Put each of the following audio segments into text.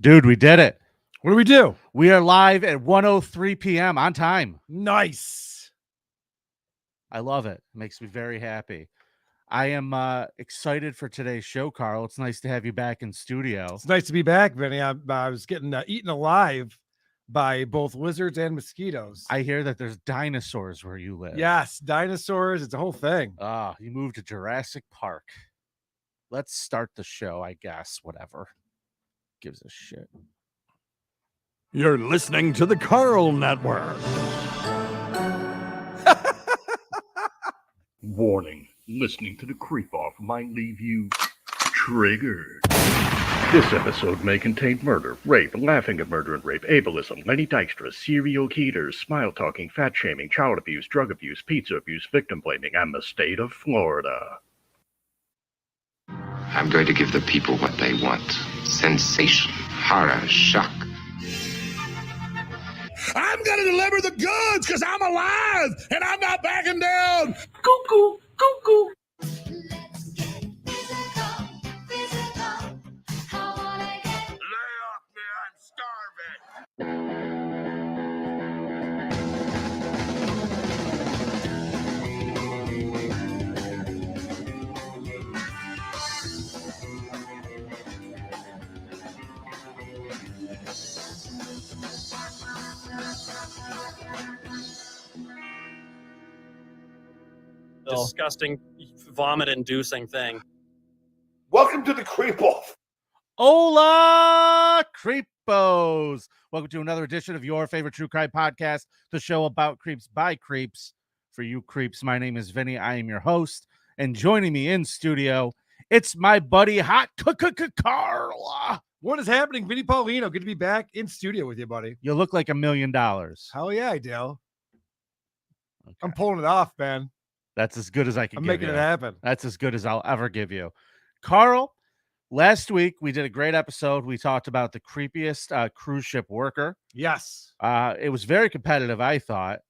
Dude, we did it. What do we do? We are live at 1:03 p.m. on time. Nice. I love it. It makes me very happy. I am excited for today's show, Carl. It's nice to have you back in studio. It's nice to be back, Vinny. I was getting eaten alive by both lizards and mosquitoes. I hear that there's dinosaurs where you live. Yes, dinosaurs. It's a whole thing. You moved to Jurassic Park. Let's start the show, I guess. Whatever. Gives a shit. You're listening to the Karl Network. Warning, listening to the creep-off might leave you triggered. This episode may contain murder, rape, laughing at murder and rape, ableism, Lenny Dykstra, serial killers, smile-talking, fat-shaming, child abuse, drug abuse, pizza abuse, victim-blaming, and the state of Florida. I'm going to give the people what they want. Sensation, horror, shock. I'm going to deliver the goods because I'm alive and I'm not backing down. Cuckoo, cuckoo. Let's get physical, physical. How wanna get? Lay off me, I'm starving. Disgusting, vomit-inducing thing. Welcome to the creep-off. Hola, creepos! Welcome to another edition of your favorite true crime podcast, the show about creeps by creeps for you creeps. My name is Vinny. I am your host, and joining me in studio, it's my buddy Hot Carl. What is happening, Vinny Paulino? Good to be back in studio with you, buddy. You look like $1 million. Hell yeah, I do. Okay. I'm pulling it off, man. That's as good as I can give you. I'm making it happen. That's as good as I'll ever give you. Carl, last week we did a great episode. We talked about the creepiest cruise ship worker. Yes. It was very competitive, I thought.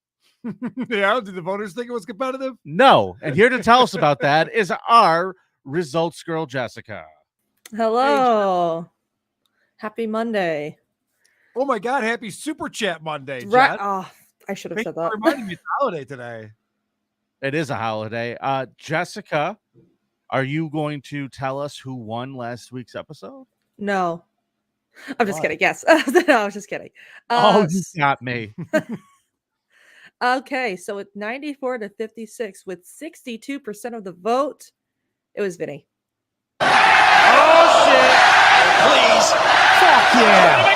Yeah, did the voters think it was competitive? No. And here to tell us about that is our results girl, Jessica. Hello. Happy Monday. Oh my God, happy Super Chat Monday, Right. Oh, I should have said that. Reminding me it's holiday today. It is a holiday. Jessica, are you going to tell us who won last week's episode? No. I'm just kidding. Yes. No, I was just kidding. You got me. Okay, so with 94 to 56, with 62% of the vote, it was Vinny. Oh, shit. Please. Fuck yeah.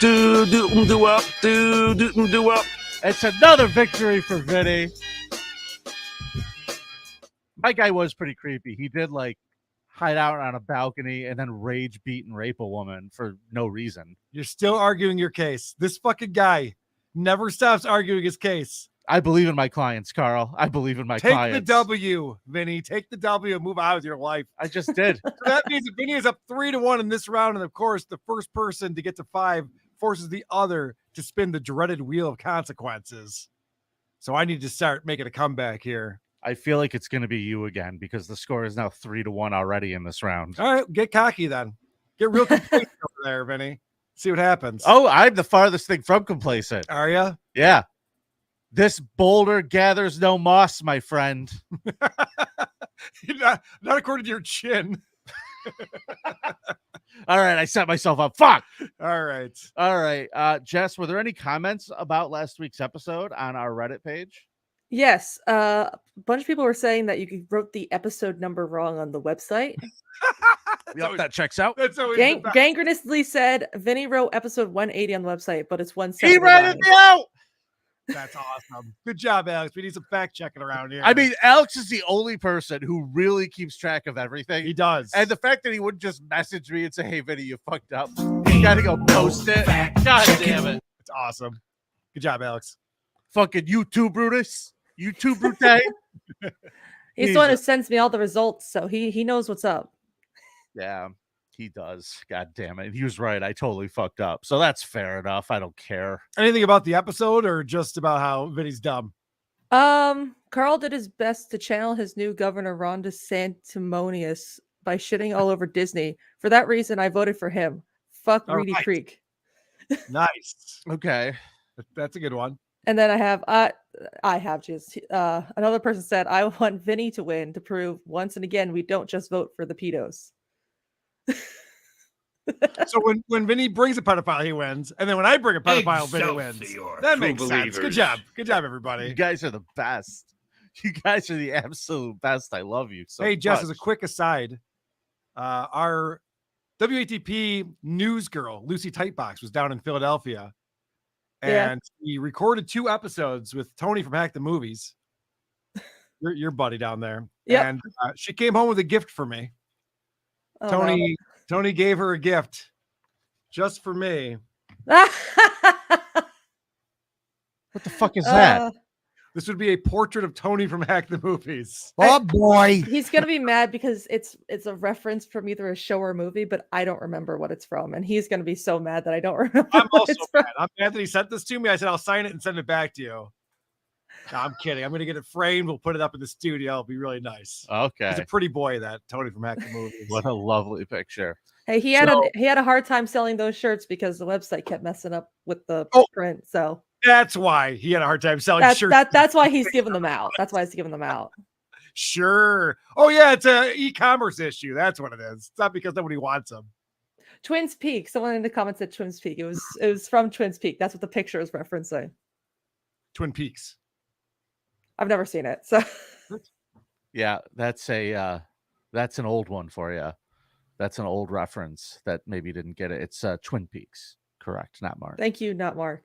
Do up. It's another victory for Vinny. My guy was pretty creepy. He did like hide out on a balcony and then rage beat and rape a woman for no reason. You're still arguing your case. This fucking guy never stops arguing his case. I believe in my clients, Carl. I believe in my clients. Take the W, Vinny. Take the W and move on with your life. I just did. So that means that Vinny is up 3-1 in this round. And of course, the first person to get to 5 forces the other to spin the dreaded wheel of consequences. So I need to start making a comeback here. I feel like it's going to be you again because the score is now 3-1 already in this round. All right, get cocky then. Get real complacent over there, Vinny. See what happens. Oh, I'm the farthest thing from complacent. Are you? Yeah. This boulder gathers no moss, my friend. not according to your chin. All right, I set myself up. Fuck. All right. Jess, were there any comments about last week's episode on our Reddit page? Yes. A bunch of people were saying that you wrote the episode number wrong on the website. Yep, that checks out. That's always Gangrenously said Vinny wrote episode 180 on the website, but it's 170. He read it out. That's awesome. Good job, Alex. We need some fact checking around here. I mean, Alex is the only person who really keeps track of everything. He does. And the fact that he wouldn't just message me and say, hey, Vinny, you fucked up. You got to go post it. God damn it. It's awesome. Good job, Alex. Fucking YouTube Brutus. YouTube Brute. He's the one who sends me all the results, so he knows what's up. Yeah. He does. God damn it. He was right. I totally fucked up. So that's fair enough. I don't care. Anything about the episode or just about how Vinny's dumb? Carl did his best to channel his new governor, Ron DeSantimonious, by shitting all over Disney. For that reason, I voted for him. Fuck All Reedy right. Creek. Nice. Okay. That's a good one. And then I have just another person said, I want Vinny to win to prove once and again we don't just vote for the pedos. So when Vinny brings a pedophile, he wins, and then when I bring a pedophile, Vinny wins. Excelsior, That true makes sense. Good believers. job. Good job, You everybody. guys are the best. You guys are the absolute best. I love you so Hey, Jess, as a much. quick aside, our WATP news girl, Lucy Tightbox, was down in Philadelphia, Yeah. and we recorded 2 episodes with Tony from Hack the Movies, your buddy down there. Yep. And she came home with a gift for me. Oh, no. Tony gave her a gift just for me. What the fuck is that? This would be a portrait of Tony from Hack the Movies. Oh boy. He's gonna be mad because it's a reference from either a show or a movie, but I don't remember what it's from, and he's gonna be so mad that I don't remember. I'm what also it's from. mad. I'm mad that he sent this to me. I said I'll sign it and send it back to you. No, I'm kidding. I'm gonna get it framed. We'll put it up in the studio. It'll be really nice. He's Okay. a pretty boy, that Tony from Hack the Movies. What a lovely picture. Hey, he had a hard time selling those shirts because the website kept messing up with the Oh. print. So That's why he had a hard time selling that's shirts. that's why he's giving them out. That's why he's giving them out. Sure. Oh yeah, it's a e-commerce issue. That's what it is. It's not because nobody wants them. Twins Peak. Someone in the comments said Twins Peak. It was from Twins Peak. That's what the picture is referencing. Twin Peaks. I've never seen it, so Yeah, that's an old one for you. That's an old reference that maybe you didn't get it. It's Twin Peaks. Correct, not Mark. thank you, not Mark.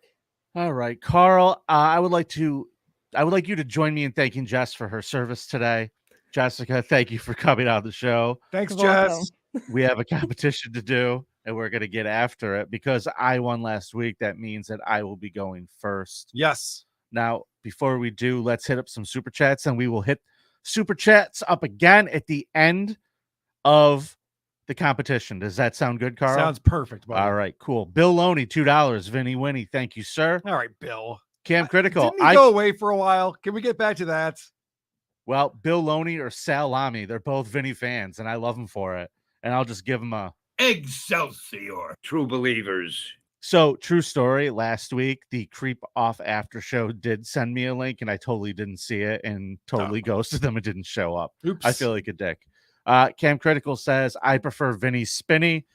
All right, Carl. I would like you to join me in thanking Jess for her service today. Jessica, thank you for coming on the show. Thanks, You're welcome. Jess. We have a competition to do, and we're going to get after it. Because I won last week, that means that I will be going first. Yes. Now, before we do, let's hit up some super chats, and we will hit super chats up again at the end of the competition. Does that sound good, Carl? Sounds perfect, buddy. All right, cool. Bill Loney, $2. Vinny Winnie, thank you, sir. All right, Bill. Cam Critical. Didn't he go away for a while? Can we get back to that? Well, Bill Loney or Sal Lamy, they're both Vinny fans, and I love them for it. And I'll just give them a Excelsior, true believers. So, true story. Last week, the Creep Off After Show did send me a link, and I totally didn't see it and totally ghosted them and didn't show up. Oops. I feel like a dick. Cam Critical says, I prefer Vinny's Spinny.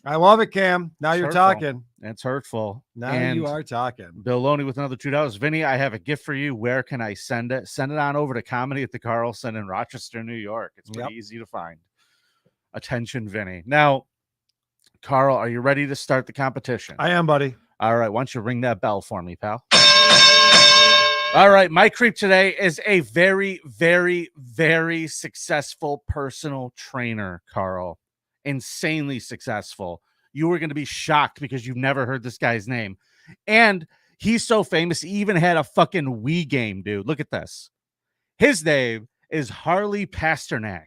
I love it, Cam. Now It's you're hurtful. talking. That's hurtful. Now And you are talking. Bill Loney with another $2. Vinny, I have a gift for you. Where can I send it? Send it on over to Comedy at the Carlson in Rochester, New York. It's pretty easy to find. Attention, Vinny. Now, Carl, are you ready to start the competition? I am, buddy. All right. Why don't you ring that bell for me, pal? All right. My creep today is a very, very, very successful personal trainer, Carl. Insanely successful. You were going to be shocked because you've never heard this guy's name. And he's so famous, he even had a fucking Wii game, dude. Look at this. His name is Harley Pasternak.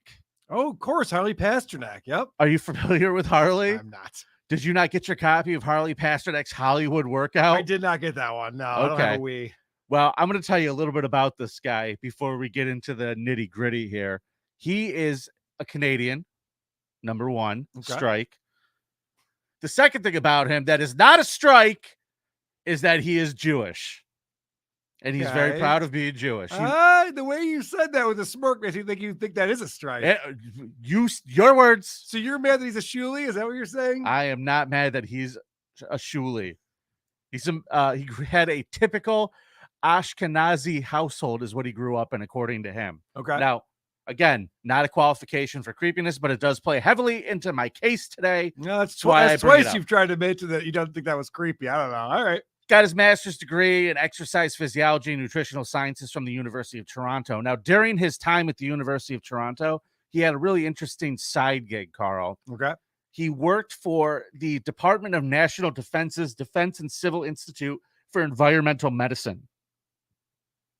Oh, of course. Harley Pasternak. Yep. Are you familiar with Harley? I'm not. Did you not get your copy of Harley Pasternak's Hollywood Workout? I did not get that one. No, I don't have a Wii. Well, I'm going to tell you a little bit about this guy before we get into the nitty gritty here. He is a Canadian, number one, strike. The second thing about him that is not a strike is that he is Jewish. And he's very proud of being Jewish. The way you said that with a smirk makes you think that is a strike. Your words. So you're mad that he's a shuli? Is that what you're saying? I am not mad that he's a shuli. He's he had a typical Ashkenazi household is what he grew up in, according to him. Okay. Now, again, not a qualification for creepiness, but it does play heavily into my case today. No, that's why that's twice you've tried to mention that you don't think that was creepy. I don't know. All right. Got his master's degree in exercise physiology and nutritional sciences from the University of Toronto. Now, during his time at the University of Toronto, he had a really interesting side gig, Carl. Okay. He worked for the Department of National Defense's Defense and Civil Institute for Environmental Medicine.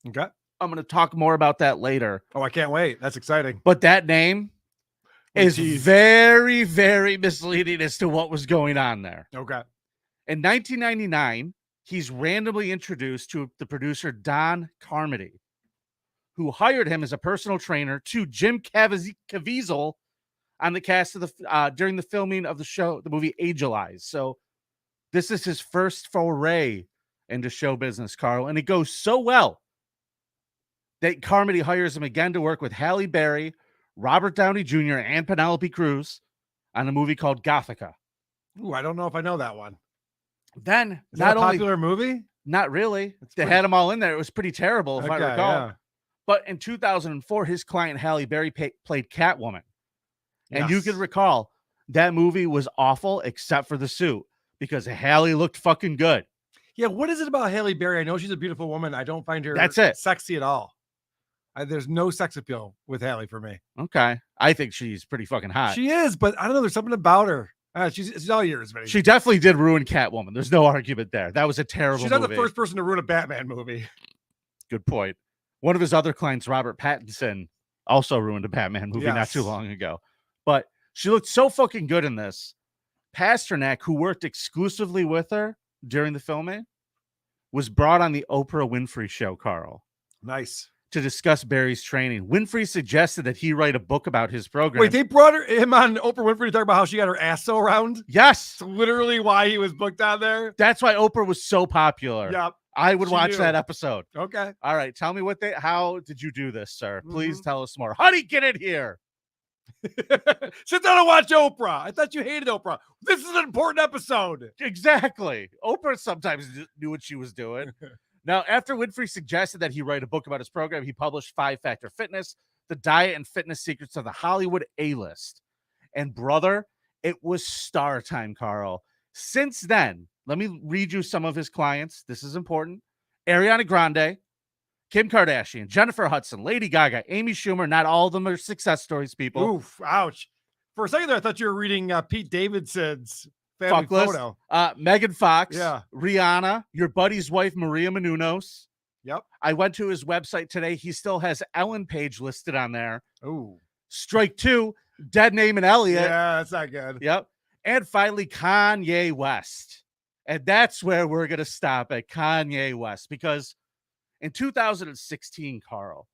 Okay. I'm going to talk more about that later. Oh, I can't wait. That's exciting. But that name is very, very misleading as to what was going on there. Okay. In 1999, he's randomly introduced to the producer Don Carmody, who hired him as a personal trainer to Jim Caviezel on the cast of the during the filming of the movie Angel Eyes. So this is his first foray into show business, Carl, and it goes so well that Carmody hires him again to work with Halle Berry, Robert Downey Jr., and Penelope Cruz on a movie called Gothica. Ooh, I don't know if I know that one. Then, Is that a popular movie? Not really. They had them all in there. It was pretty terrible, if I Okay, recall. yeah. But in 2004, his client Halle Berry played Catwoman. And you Yes. can recall that movie was awful except for the suit because Halle looked fucking good. Yeah, what is it about Halle Berry? I know she's a beautiful woman. I don't find her That's it. sexy at all. There's no sex appeal with Halle for me. Okay. I think she's pretty fucking hot. She is, but I don't know. There's something about her. She's all yours, Vinny. She definitely did ruin Catwoman. There's no argument there. That was a terrible She's not movie. the first person to ruin a Batman movie. Good point. One of his other clients, Robert Pattinson, also ruined a Batman movie not too Yes. long ago. But she looked so fucking good in this. Pasternak, who worked exclusively with her during the filming, was brought on the Oprah Winfrey show, Carl, Nice. to discuss Barry's training. Winfrey suggested that he write a book about his program. Wait, they brought him on Oprah Winfrey to talk about how she got her ass so round? Yes. That's literally why he was booked on there? That's why Oprah was so popular. Yep. I would She watch knew. that episode. Okay. All right. Tell me how did you do this, sir? Please Mm-hmm. tell us more. Honey, get in here. Sit down and watch Oprah. I thought you hated Oprah. This is an important episode. Exactly. Oprah sometimes knew what she was doing. Now, after Winfrey suggested that he write a book about his program, he published 5 Factor Fitness, the diet and fitness secrets of the Hollywood A-list. And brother, it was star time, Carl. Since then, let me read you some of his clients. This is important. Ariana Grande, Kim Kardashian, Jennifer Hudson, Lady Gaga, Amy Schumer. Not all of them are success stories, people. Oof, ouch. For a second there, I thought you were reading Pete Davidson's family Fuck list. photo. Megan Fox, Yeah. Rihanna, your buddy's wife, Maria Menounos. Yep. I went to his website today. He still has Ellen Page listed on there. Ooh. Strike 2, Dead Name and Elliot. Yeah, that's not good. Yep. And finally, Kanye West. And that's where we're going to stop at Kanye West because in 2016, Carl.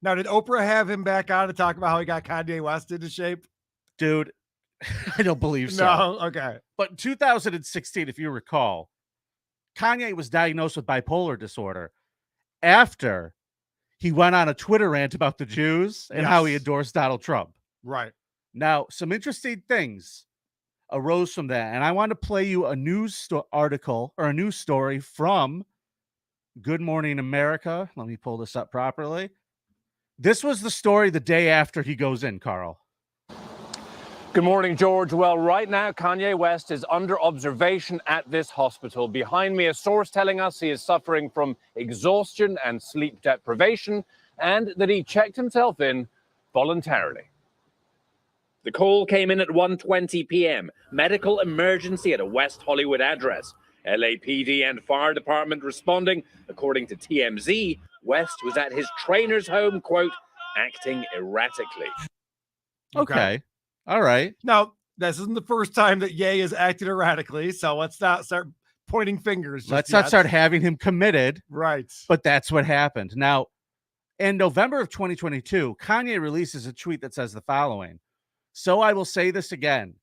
Now, did Oprah have him back on to talk about how he got Kanye West into shape? Dude, I don't believe so. No, okay. But in 2016, if you recall, Kanye was diagnosed with bipolar disorder after he went on a Twitter rant about the Jews and how he Yes. endorsed Donald Trump. Right. Now, some interesting things arose from that. And I want to play you a news article or a news story from Good Morning America. Let me pull this up properly. This was the story the day after he goes in, Carl. Good morning, George. Well, right now, Kanye West is under observation at this hospital. Behind me, a source telling us he is suffering from exhaustion and sleep deprivation, and that he checked himself in voluntarily. The call came in at 1:20 p.m. Medical emergency at a West Hollywood address. LAPD and fire department responding. According to TMZ, West was at his trainer's home, quote, acting erratically. Okay. All right. Now, this isn't the first time that Ye has acted erratically, so let's not start pointing fingers. just Let's not yet. start having him committed. Right. But that's what happened. Now, in November of 2022, Kanye releases a tweet that says the following. So I will say this again.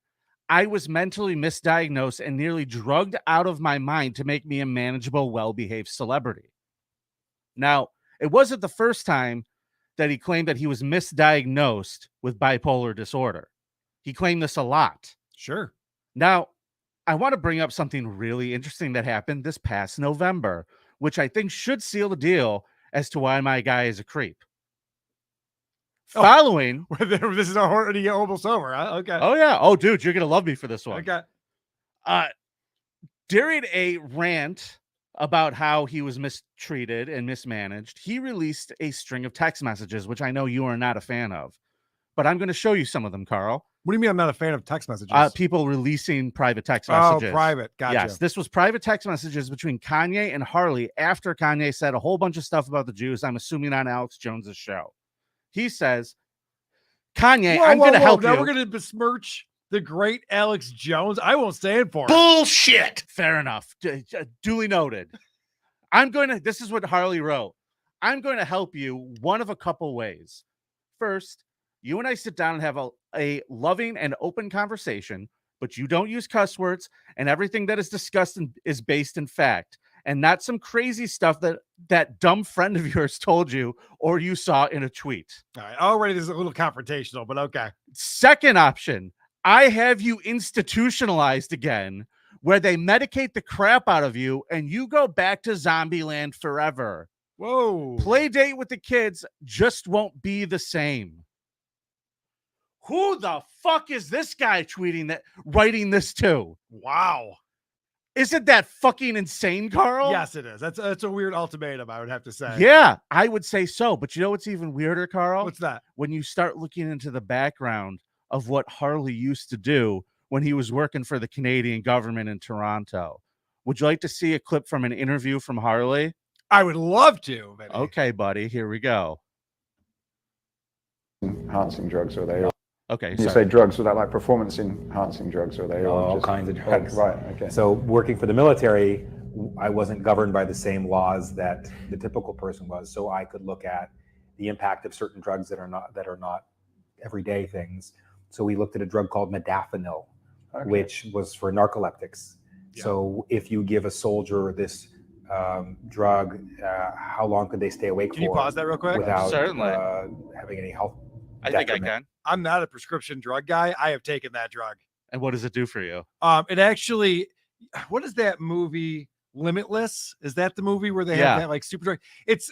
I was mentally misdiagnosed and nearly drugged out of my mind to make me a manageable, well-behaved celebrity. Now, it wasn't the first time that he claimed that he was misdiagnosed with bipolar disorder. He claimed this a lot. Sure. Now, I want to bring up something really interesting that happened this past November, which I think should seal the deal as to why my guy is a creep. Following. This is already almost over. Huh? Okay. Oh, yeah. Oh, dude, you're going to love me for this one. Okay. During a rant about how he was mistreated and mismanaged, he released a string of text messages, which I know you are not a fan of. But I'm going to show you some of them, Carl. What do you mean I'm not a fan of text messages? People releasing private text messages. Oh, private. Gotcha. Yes, this was private text messages between Kanye and Harley after Kanye said a whole bunch of stuff about the Jews, I'm assuming on Alex Jones's show. He says, Kanye, I'm going to help you. Now we're going to besmirch the great Alex Jones. I won't stand for it. Bullshit. Fair enough. Duly noted. This is what Harley wrote. I'm going to help you one of a couple ways. First, you and I sit down and have a loving and open conversation, but you don't use cuss words, and everything that is discussed is based in fact, and not some crazy stuff that dumb friend of yours told you or you saw in a tweet. All right. Already this is a little confrontational, but okay. Second option, I have you institutionalized again, where they medicate the crap out of you and you go back to Zombieland forever. Whoa. Play date with the kids just won't be the same. Who the fuck is this guy writing this to? Wow. Isn't that fucking insane, Carl? Yes, it is. That's a weird ultimatum, I would have to say. Yeah, I would say so. But you know what's even weirder, Carl? What's that? When you start looking into the background of what Harley used to do when he was working for the Canadian government in Toronto. Would you like to see a clip from an interview from Harley? I would love to. Vinnie. Okay, buddy, here we go. Enhancing drugs, are they? Okay, You say drugs, were that like performance enhancing drugs, are they? All kinds of drugs. Right, okay. So working for the military, I wasn't governed by the same laws that the typical person was. So I could look at the impact of certain drugs that are not everyday things. So we looked at a drug called modafinil, which was for narcoleptics. Yeah. So if you give a soldier this drug, how long could they stay awake for? Can you pause that real quick? Without Certainly. Having any health I think I detriment? can. I'm not a prescription drug guy. I have taken that drug. And what does it do for you? It actually, what is that movie? Limitless? Is that the movie where they have that like super drug? It's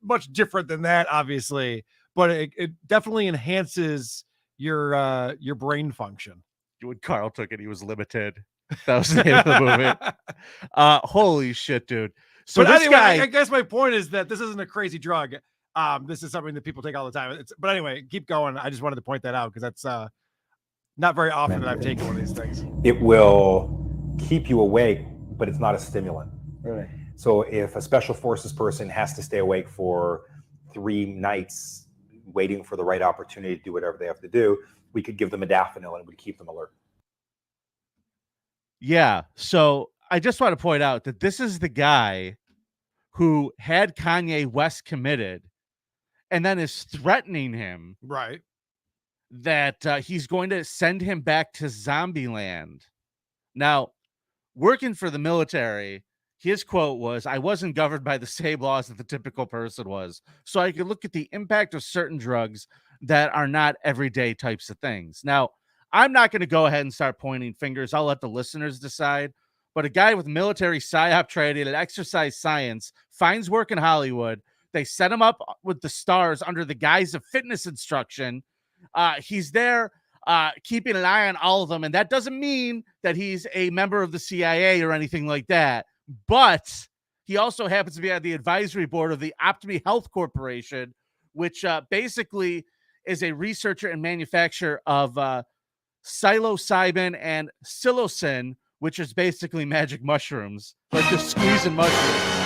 much different than that, obviously, but it definitely enhances your brain function. When Carl took it, he was limited. That was the name of the movie. Holy shit, dude. So but this anyway, guy, I guess my point is that this isn't a crazy drug. This is something that people take all the time. But anyway, keep going. I just wanted to point that out because that's not very often that I've taken one of these things. It will keep you awake, but it's not a stimulant. Really? So if a special forces person has to stay awake for 3 nights waiting for the right opportunity to do whatever they have to do, we could give them modafinil and it would keep them alert. yeah. So I just want to point out that this is the guy who had Kanye West committed and then is threatening him Right. that he's going to send him back to Zombieland. Now, working for the military, his quote was, I wasn't governed by the same laws that the typical person was. So I could look at the impact of certain drugs that are not everyday types of things. Now, I'm not going to go ahead and start pointing fingers. I'll let the listeners decide. But a guy with military psyop training and exercise science finds work in Hollywood. They set him up with the stars under the guise of fitness instruction. He's there keeping an eye on all of them. And that doesn't mean that he's a member of the CIA or anything like that. But he also happens to be on the advisory board of the Optimi Health Corporation, which basically is a researcher and manufacturer of psilocybin and psilocin, which is basically magic mushrooms, like they're squeezing mushrooms.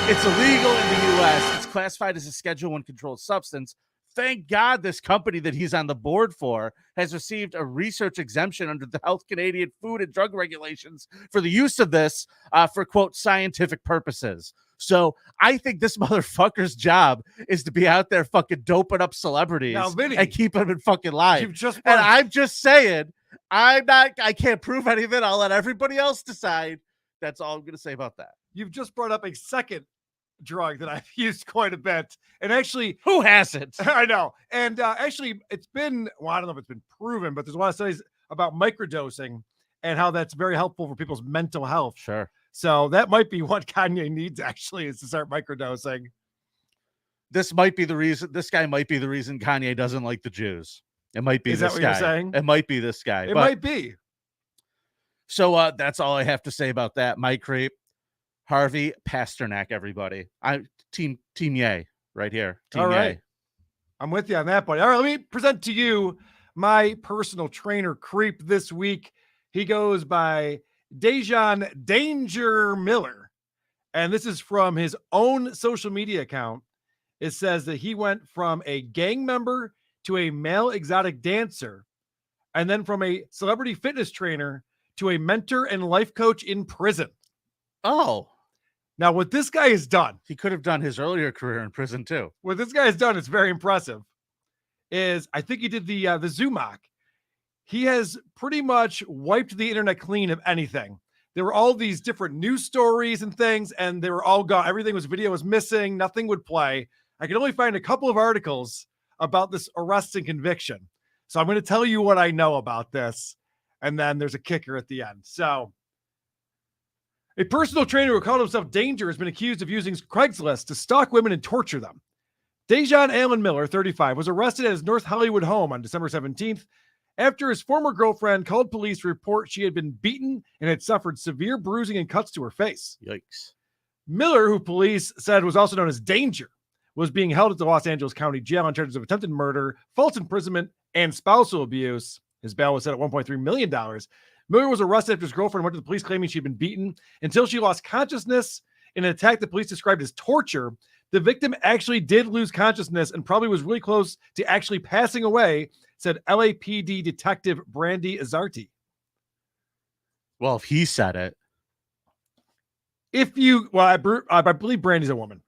It's illegal in the U.S. It's classified as a Schedule I controlled substance. Thank God this company that he's on the board for has received a research exemption under the Health Canadian Food and Drug Regulations for the use of this for, quote, scientific purposes. So I think this motherfucker's job is to be out there fucking doping up celebrities Now, Vinnie, and keep them in fucking life. You've just And I'm just saying, I can't prove anything. I'll let everybody else decide. That's all I'm going to say about that. You've just brought up a second drug that I've used quite a bit. And actually, who hasn't? I know. And actually, it's been, well, I don't know if it's been proven, but there's a lot of studies about microdosing and how that's very helpful for people's mental health. Sure. So that might be what Kanye needs, actually, is to start microdosing. This might be the reason. This guy might be the reason Kanye doesn't like the Jews. It might be Is this that what guy. you're saying? It might be this guy. It might be. So that's all I have to say about that. My creep, Harvey Pasternak, everybody. Team Yay right here. Team All right. Yay. I'm with you on that, buddy. All right, let me present to you my personal trainer creep this week. He goes by Dejan Danger Miller. And this is from his own social media account. It says that he went from a gang member to a male exotic dancer. and then from a celebrity fitness trainer to a mentor and life coach in prison. Oh, now what this guy has done, he could have done his earlier career in prison too. What this guy has done is very impressive. Is I think he did the Zumach. He has pretty much wiped the internet clean of anything. There were all these different news stories and things, and they were all gone. Everything was video was missing. Nothing would play. I could only find a couple of articles about this arrest and conviction. So I'm going to tell you what I know about this, and then there's a kicker at the end. So a personal trainer who called himself Danger has been accused of using Craigslist to stalk women and torture them. Dejan Allen Miller, 35, was arrested at his North Hollywood home on December 17th after his former girlfriend called police to report she had been beaten and had suffered severe bruising and cuts to her face. Yikes. Miller, who police said was also known as Danger, was being held at the Los Angeles County Jail on charges of attempted murder, false imprisonment, and spousal abuse. His bail was set at $1.3 million. Miller was arrested after his girlfriend went to the police claiming she had been beaten until she lost consciousness in an attack the police described as torture. The victim actually did lose consciousness and probably was really close to actually passing away, said LAPD Detective Brandy Azarti. Well, if he said it. I believe Brandy's a woman.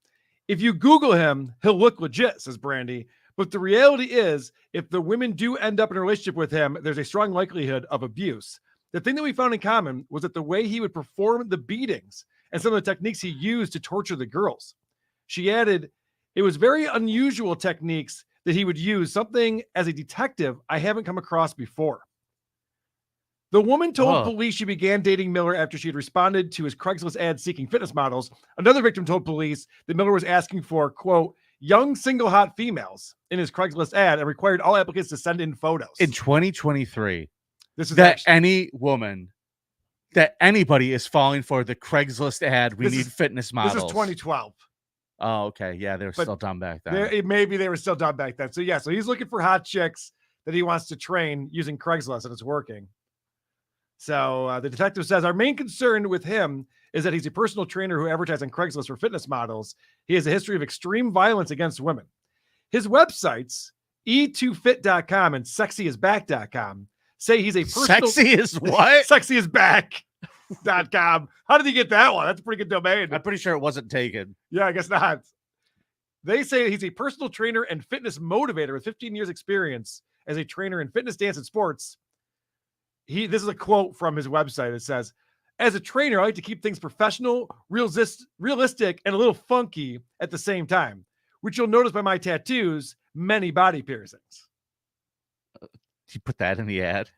If you Google him, he'll look legit, says Brandy. But the reality is, if the women do end up in a relationship with him, there's a strong likelihood of abuse. The thing that we found in common was that the way he would perform the beatings and some of the techniques he used to torture the girls. She added, it was very unusual techniques that he would use, something as a detective I haven't come across before. The woman told police she began dating Miller after she had responded to his Craigslist ad seeking fitness models. Another victim told police that Miller was asking for, quote, young single hot females in his Craigslist ad and required all applicants to send in photos. In 2023, this is that any woman, that anybody is falling for the Craigslist ad, we need fitness models. This is 2012. Oh, okay. Yeah, they were still done back then. Maybe they were still done back then. So yeah, so he's looking for hot chicks that he wants to train using Craigslist, and it's working. So the detective says, our main concern with him is that he's a personal trainer who advertises on Craigslist for fitness models. He has a history of extreme violence against women. His websites, e2fit.com and sexyisback.com, say he's a personal... Sexy is what? Sexyisback.com. How did he get that one? That's a pretty good domain. I'm pretty sure it wasn't taken. Yeah, I guess not. They say he's a personal trainer and fitness motivator with 15 years experience as a trainer in fitness, dance, and sports. This is a quote from his website. It says, as a trainer, I like to keep things professional, realistic, and a little funky at the same time, which you'll notice by my tattoos, many body piercings. Did you put that in the ad?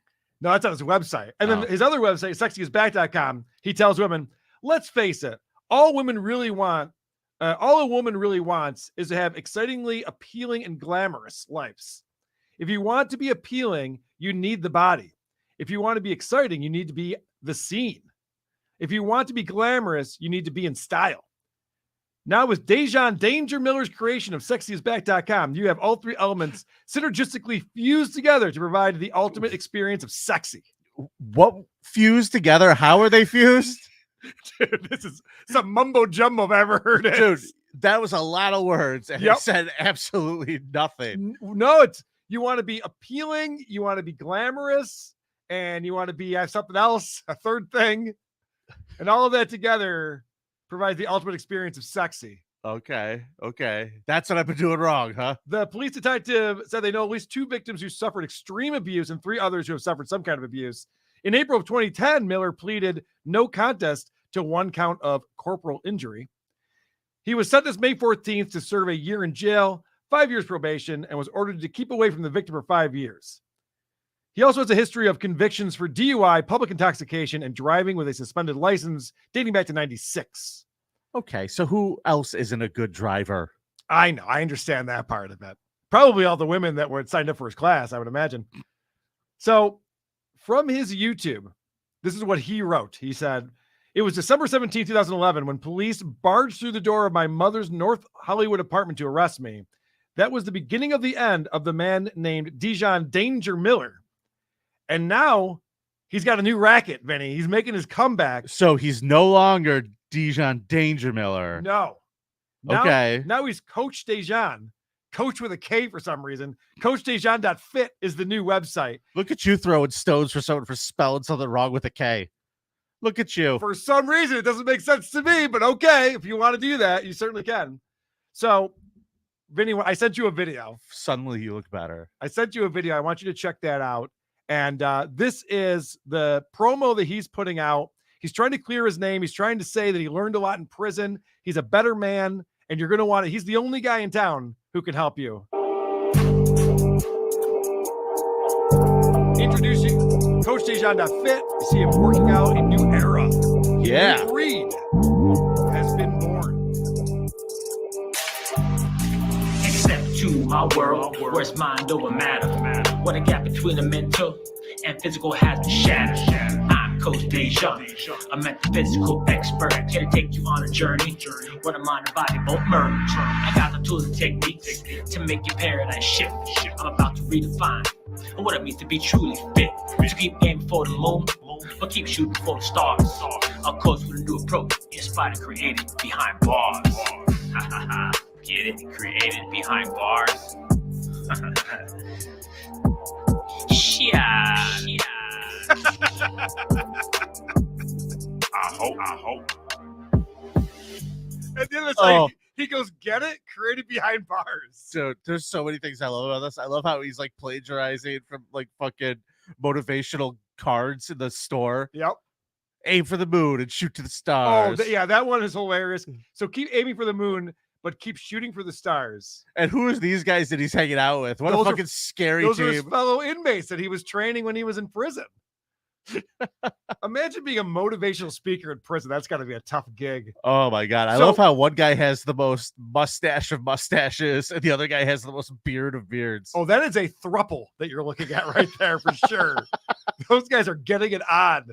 No, that's on his website. And then his other website, sexyisback.com, he tells women, let's face it, all a woman really wants is to have excitingly appealing and glamorous lives. If you want to be appealing, you need the body. If you want to be exciting, you need to be the scene. If you want to be glamorous, you need to be in style. Now with Dejan Danger Miller's creation of sexyisback.com, you have all three elements synergistically fused together to provide the ultimate experience of sexy. What fused together? How are they fused? Dude, this is some mumbo jumbo I've ever heard it. Dude, that was a lot of words and it said absolutely nothing. No, it's you want to be appealing, you want to be glamorous, and you want to be something else, a third thing. And all of that together provides the ultimate experience of sexy. Okay. That's what I've been doing wrong, huh? The police detective said they know at least 2 victims who suffered extreme abuse and 3 others who have suffered some kind of abuse. In April of 2010, Miller pleaded no contest to 1 count of corporal injury. He was sentenced May 14th to serve a year in jail, 5 years probation, and was ordered to keep away from the victim for 5 years. He also has a history of convictions for DUI, public intoxication, and driving with a suspended license dating back to 96. Okay, so who else isn't a good driver? I know. I understand that part of it. Probably all the women that were signed up for his class, I would imagine. So from his YouTube, this is what he wrote. He said, it was December 17, 2011, when police barged through the door of my mother's North Hollywood apartment to arrest me. That was the beginning of the end of the man named Dejan Danger Miller. And now he's got a new racket, Vinny. He's making his comeback. So he's no longer Dejan Danger Miller. No. Okay. Now he's Coach Dejan. Coach with a K for some reason. CoachDejan.fit is the new website. Look at you throwing stones for someone for spelling something wrong with a K. Look at you. For some reason, it doesn't make sense to me, but okay. If you want to do that, you certainly can. So, Vinny, I sent you a video. Suddenly you look better. I sent you a video. I want you to check that out. And this is the promo that he's putting out. He's trying to clear his name. He's trying to say that he learned a lot in prison. He's a better man, and you're going to want it. He's the only guy in town who can help you. Introducing Coach Dejan.fit. You see him working out a new era. Yeah. Reed has been born. Step to my world, where it's mind over matter. What a gap between the mental and physical has been shattered. I'm Coach Dejan, a metaphysical expert, here to take you on a journey where the mind and body both merge. I got the tools and techniques to make your paradigm shift. I'm about to redefine what it means to be truly fit. To keep aiming for the moon, but keep shooting for the stars. A coach with a new approach, inspired and created behind bars. Ha ha ha. Get it? Created behind bars. Yeah. I hope. And then it's like, he goes, get it? Created behind bars. Dude, there's so many things I love about this. I love how he's like plagiarizing from like fucking motivational cards in the store. Yep. Aim for the moon and shoot to the stars. Oh, yeah, that one is hilarious. So keep aiming for the moon, but keep shooting for the stars. And who is these guys that he's hanging out with? What Those a are- fucking scary Those are his team. fellow inmates that he was training when he was in prison. Imagine being a motivational speaker in prison. That's got to be a tough gig. Oh my god. I So- love how one guy has the most mustache of mustaches and the other guy has the most beard of beards. Oh, that is a thruple that you're looking at right there for sure. Those guys are getting it on.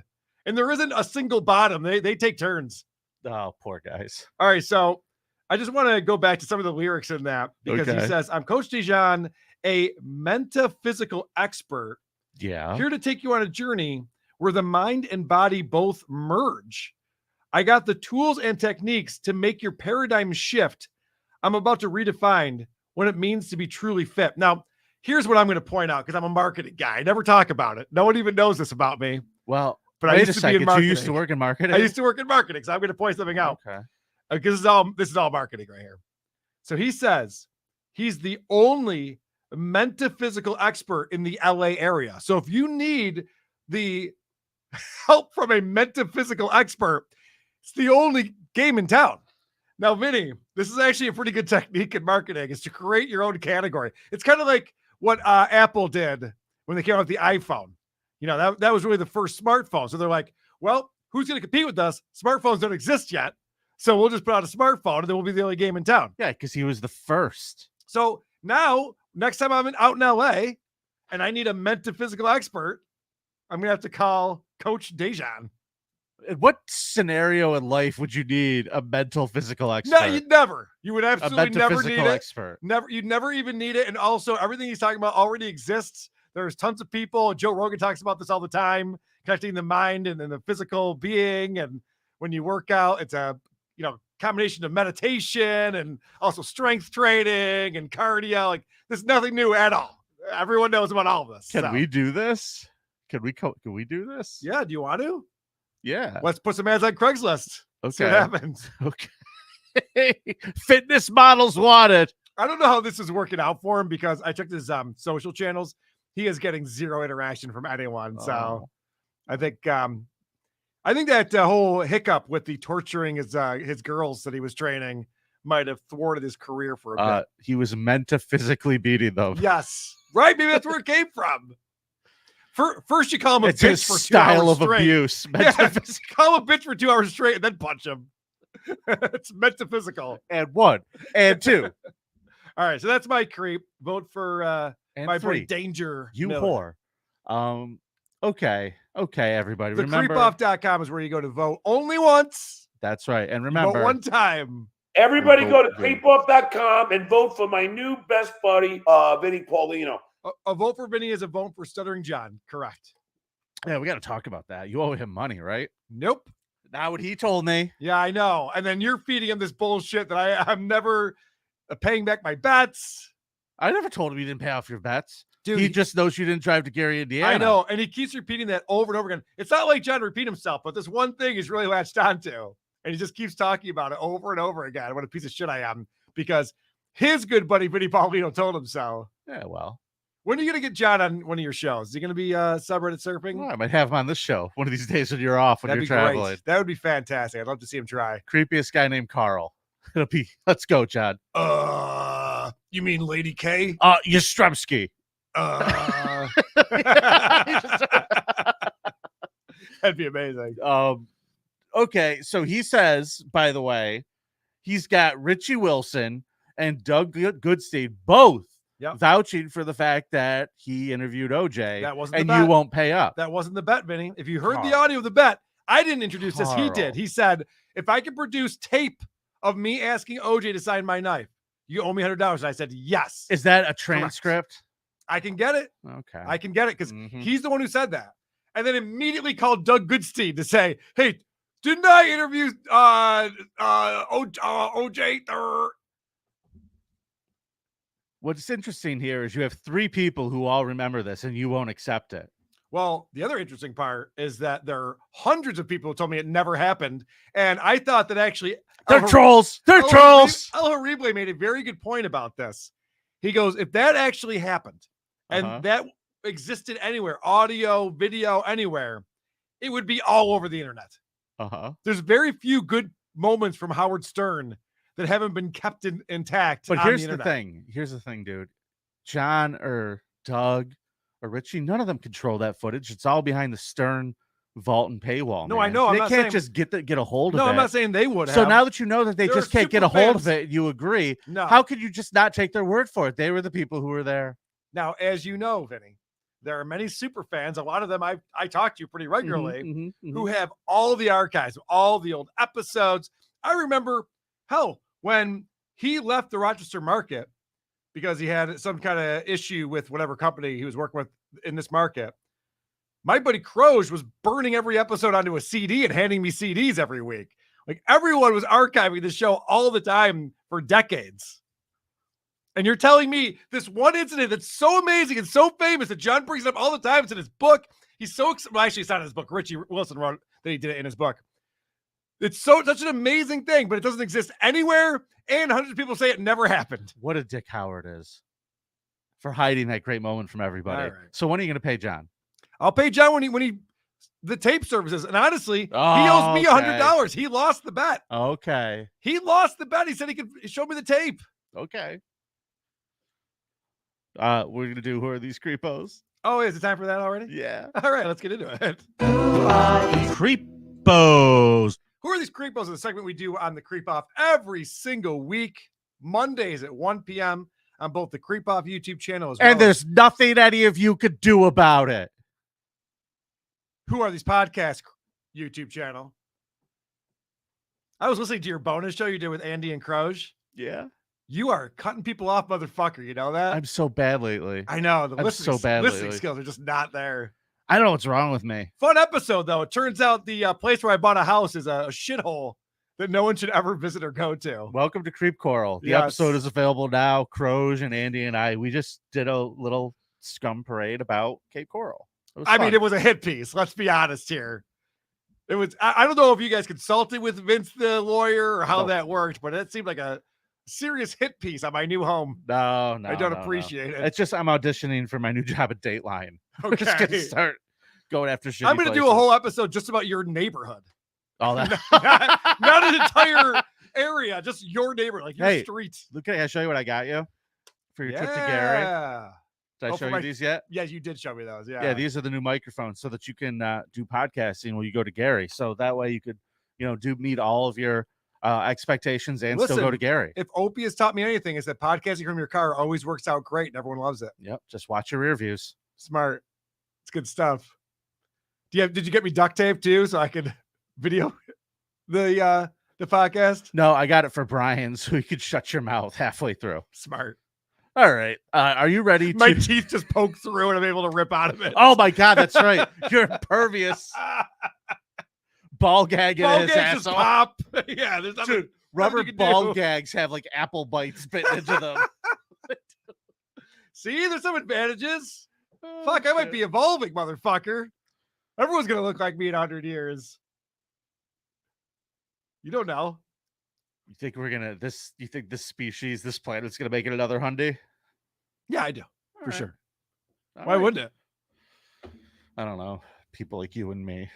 And there isn't a single bottom. They take turns. Oh, poor guys. All right, so I just want to go back to some of the lyrics in that because he Okay. says, I'm Coach Dejan, a metaphysical expert, Yeah. here to take you on a journey where the mind and body both merge. I got the tools and techniques to make your paradigm shift. I'm about to redefine what it means to be truly fit. Now, here's what I'm going to point out because I'm a marketing guy. I never talk about it. No one even knows this about me. Well, But I wait used a to be in second. You marketing. used to work in marketing? I used to work in marketing, so I'm going to point something out. Okay. Because this is all marketing right here. So he says he's the only metaphysical expert in the LA area. So if you need the help from a metaphysical expert, it's the only game in town. Now, Vinny, this is actually a pretty good technique in marketing, is to create your own category. It's kind of like what Apple did when they came out with the iPhone. You know, that was really the first smartphone. So they're like, well, who's going to compete with us? Smartphones don't exist yet. So we'll just put out a smartphone and then we'll be the only game in town. Yeah, because he was the first. So now, next time I'm out in LA and I need a metaphysical expert, I'm going to have to call Coach Dejan. In what scenario in life would you need a mental physical expert? No, you'd never. You would absolutely never need metaphysical it. expert. Never. You'd never even need it. And also, everything he's talking about already exists. There's tons of people. Joe Rogan talks about this all the time, connecting the mind and the physical being. And when you work out, it's a combination of meditation and also strength training and cardio. Like, there's nothing new at all. Everyone knows about all of this. Can so. we do this? Can we do this? Yeah. Do you want to? Yeah. Let's put some ads on Craigslist. See what Okay. happens. Okay. Fitness models wanted. I don't know how this is working out for him because I checked his social channels. He is getting zero interaction from anyone. So Oh. I think that whole hiccup with the torturing his girls that he was training might have thwarted his career for a bit. He was meant to physically beating them. Yes, right. Maybe that's where it came from. First, you call him a It's bitch his for 2 style hours of straight. abuse. Yeah, Metaphysical. call him a bitch for 2 hours straight and then punch him. It's metaphysical. And 1 and 2 All right, so that's my creep. Vote for and my 3. boy Danger. You Miller. whore. Okay, everybody. The Remember, creepoff.com is where you go to vote only once. that's right. And You remember, vote one time. Everybody go to Vote Vinny. creepoff.com and vote for my new best buddy, Vinny Paulino. A vote for Vinny is a vote for Stuttering John. Correct. yeah, we got to talk about that. You owe him money, right? Nope. Not what he told me. Yeah, I know. And then you're feeding him this bullshit that I'm never paying back my bets. I never told him you didn't pay off your bets. Dude, he just knows you didn't drive to Gary, Indiana. I know, and he keeps repeating that over and over again. It's not like John to repeat himself, but this one thing he's really latched onto, and he just keeps talking about it over and over again. What a piece of shit I am, because his good buddy Vinnie Paulino told him so. Yeah, well. When are you going to get John on one of your shows? Is he going to be subreddit surfing? Well, I might have him on this show one of these days when you're off, when That'd you're be traveling. great. That would be fantastic. I'd love to see him try. Creepiest guy named Karl. It'll be, let's go, John. You mean Lady K? Yastrzemski. That'd be amazing. Okay, so he says, by the way, he's got Richie Wilson and Doug Goodstein both vouching for the fact that he interviewed OJ. That wasn't and the you bet. won't pay up. That wasn't the bet, Vinny. If you heard the Karl. audio of the bet, I didn't introduce this. He Karl. did. He said, if I could produce tape of me asking OJ to sign my knife, you owe me $100. And I said, yes. Is that a transcript? I can get it. Okay. I can get it because he's the one who said that. And then immediately called Doug Goodstein to say, hey, didn't I interview OJ? What's interesting here is you have 3 people who all remember this and you won't accept it. Well, the other interesting part is that there are hundreds of people who told me it never happened. And I thought that actually They're trolls. They're trolls. El Harible made a very good point about this. He goes, if that actually happened and that existed anywhere, audio, video, anywhere, it would be all over the internet. There's very few good moments from Howard Stern that haven't been kept intact. But on here's the the internet. thing. Here's the thing, dude. John or Doug or Richie, none of them control that footage. It's all behind the Stern vault and paywall. No, man. I know. I'm They not can't saying- just get a hold of it. No, I'm not saying they would So have. now that you know that they There just are can't get a super hold of fans. it, you agree. No. How could you just not take their word for it? They were the people who were there. Now, as you know, Vinny, there are many super fans. A lot of them I talk to pretty regularly who have all the archives, all the old episodes. I remember, hell, when he left the Rochester market because he had some kind of issue with whatever company he was working with in this market. My buddy Croge was burning every episode onto a CD and handing me CDs every week. Like everyone was archiving the show all the time for decades. And you're telling me this one incident that's so amazing and so famous that John brings up all the time. It's in his book. He's so well, actually, it's not in his book. Richie Wilson wrote that he did it in his book. It's such an amazing thing, but it doesn't exist anywhere. And hundreds of people say it never happened. What a dick Howard is for hiding that great moment from everybody. All right. So when are you going to pay John? I'll pay John when he the tape services. And honestly, he owes me $100. He lost the bet. Okay. He lost the bet. He said he could show me the tape. Okay. We're going to do Who Are These Creepos? Oh, is it time for that already? Yeah. All right, let's get into it. Creepos. Who are these creepos? Is the segment we do on the Creep Off every single week, Mondays at 1 p.m. on both the Creep Off YouTube channel as well. And there's nothing any of you could do about it. Who Are These Podcast YouTube channel. I was listening to your bonus show you did with Andy and Croge. Yeah. You are cutting people off, motherfucker. You know that? I'm so bad lately. I know. The I'm listening, so bad listening lately. skills are just not there. I don't know what's wrong with me. Fun episode, though. It turns out the place where I bought a house is a shithole that no one should ever visit or go to. Welcome to Creep Coral. The Yes. episode is available now. Croge and Andy and I, we just did a little scum parade about Cape Coral. I mean, it was a hit piece. Let's be honest here. It was. I don't know if you guys consulted with Vince the lawyer or how that worked, but it seemed like a serious hit piece on my new home. No, I don't appreciate it. It's just I'm auditioning for my new job at Dateline. We're just Okay. gonna start going after shit. I'm going to do a whole episode just about your neighborhood. All that. not an entire area, just your neighborhood, like your Hey, street. Look, can I show you what I got you for your trip to Gary? Yeah. Did I Oh, show for you these yet? Yeah, you did show me those. Yeah. Yeah, these are the new microphones so that you can do podcasting when you go to Gary. So that way you could, meet all of your expectations and still go to Gary. If Opie has taught me anything, is that podcasting from your car always works out great and everyone loves it. Yep. Just watch your rear views. Smart. It's good stuff. Did you get me duct tape too so I could video the podcast? No, I got it for Brian so you could shut your mouth halfway through. Smart. All right. Are you ready My to teeth just poke through and I'm able to rip out of it. Oh my god, that's right. You're impervious. Ball gag in Ball his gags just asshole. pop. Yeah, there's nothing. Dude, rubber nothing you can ball do. gags have like apple bites bitten into them. See, there's some advantages. Fuck, I might be evolving, motherfucker. Everyone's gonna look like me in 100 years. You don't know. You think we're gonna this? You think this species, this planet's gonna make it another Hyundai? Yeah, I do for right. sure. All Why right. wouldn't it? I don't know. People like you and me.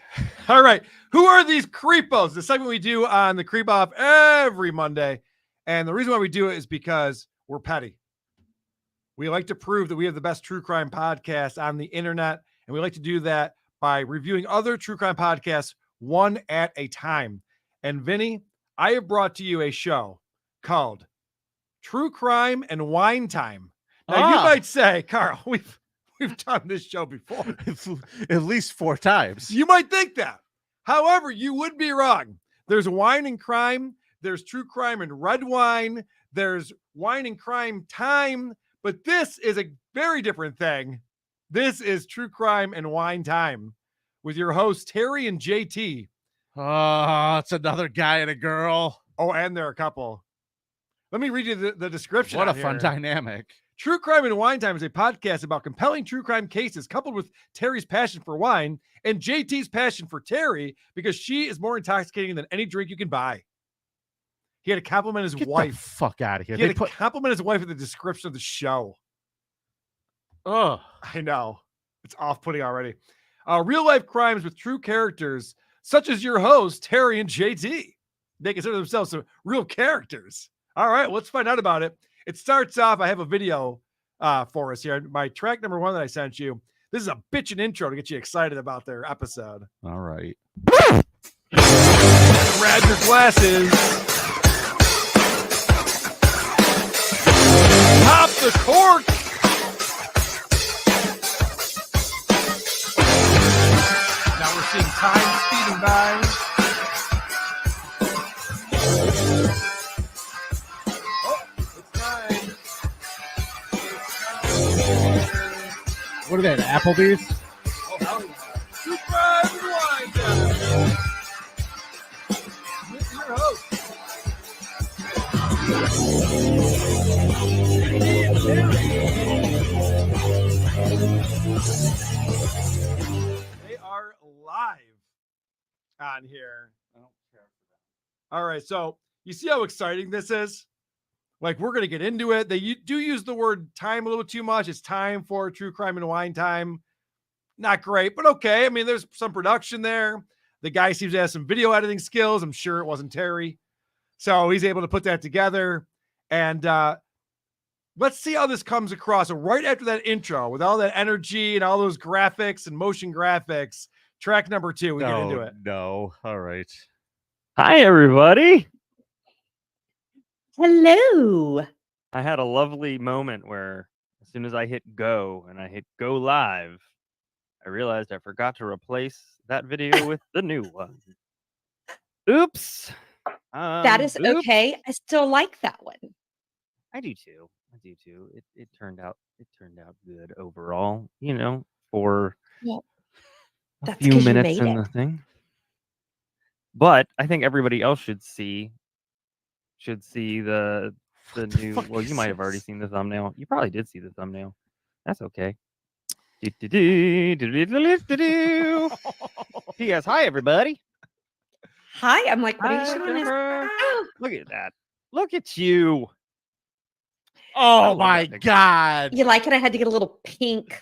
All right. Who are these creepos? The segment we do on the Creep Off every Monday. And the reason why we do it is because we're petty. We like to prove that we have the best true crime podcast on the internet. And we like to do that by reviewing other true crime podcasts one at a time. And Vinny, I have brought to you a show called True Crime and Wine Time. Now you might say, Carl, we've done this show before. At least 4 times. You might think that. However, you would be wrong. There's wine and crime. There's true crime and red wine. There's wine and crime time. But this is a very different thing. This is True Crime and Wine Time with your hosts, Terry and JT. Oh, it's another guy and a girl. Oh, and they're a couple. Let me read you the description. What a on fun here. dynamic. True Crime and Wine Time is a podcast about compelling true crime cases coupled with Terry's passion for wine and JT's passion for Terry because she is more intoxicating than any drink you can buy. He had to compliment his Get wife. the fuck out of here. He had to compliment his wife in the description of the show. Oh, I know. It's off-putting already. Real life crimes with true characters, such as your host, Terry and JT. They consider themselves some real characters. All right, let's find out about it. It starts off, I have a video for us here. My track number 1 that I sent you. This is a bitchin' intro to get you excited about their episode. all right. Grab your glasses. Pop the cork. Now we're seeing time speeding by. What are they, the Applebee's? Oh, hell yeah. True Crime and Wine Time. With your host. They are live on here. All right, so you see how exciting this is? Like, we're going to get into it. They do use the word time a little too much. It's time for True Crime and Wine Time. Not great, but okay. I mean, there's some production there. The guy seems to have some video editing skills. I'm sure it wasn't Terry. So he's able to put that together. And let's see how this comes across. So right after that intro, with all that energy and all those graphics and motion graphics, track number 2, we get into it. No. All right. Hi, everybody. Hello. I had a lovely moment where as soon as I hit go and I hit go live, I realized I forgot to replace that video with the new one. Oops. That is Oops. okay. I still like that one. I do too. It turned out good overall, you know, for Well, a that's few 'cause you minutes made in it. the thing. But I think everybody else should see the new. fuck Well, you is might have already this? seen the thumbnail. You probably did see the thumbnail. That's okay. P.S. Hi, everybody. Hi. I'm like, what are Hi, you doing? Jennifer. Oh, Look at that. Look at you. I Oh love my that picture. God. you like it? I had to get a little pink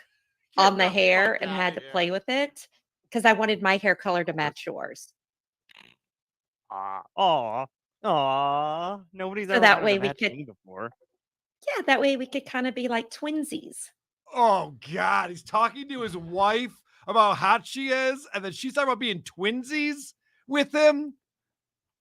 on the hair and had to play with it because I wanted my hair color to match yours. Aw. Nobody's So ever that wanted way to we match could- me before. Yeah, that way we could kind of be like twinsies. Oh, God. He's talking to his wife about how hot she is, and then she's talking about being twinsies with him.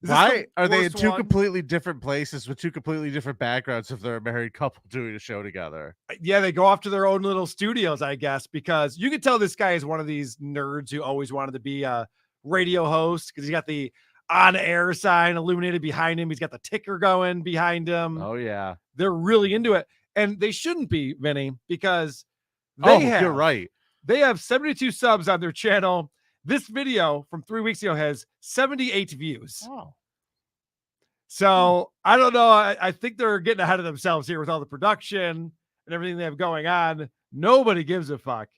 Is this Why the are they in worst 2 one? completely different places with 2 completely different backgrounds if they're a married couple doing a show together? Yeah, they go off to their own little studios, I guess, because you could tell this guy is one of these nerds who always wanted to be a radio host because he's got the on-air sign illuminated behind him. He's got the ticker going behind him. Oh, yeah. They're really into it. And they shouldn't be, Vinny, because they You're right. They have 72 subs on their channel. This video from 3 weeks ago has 78 views. Oh. So I don't know. I think they're getting ahead of themselves here with all the production and everything they have going on. Nobody gives a fuck.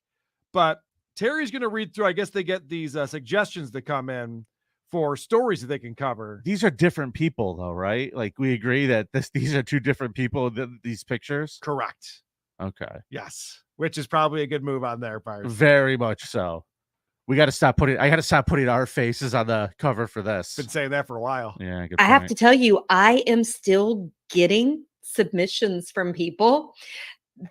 But Terry's going to read through. I guess they get these suggestions that come in for stories that they can cover. These are different people, though, right? Like we agree that these are two different people. These pictures, correct? Okay, yes, which is probably a good move on their part. Very much so. We got to stop putting. I got to stop putting our faces on the cover for this. Been saying that for a while. Yeah, good I have point. to tell you, I am still getting submissions from people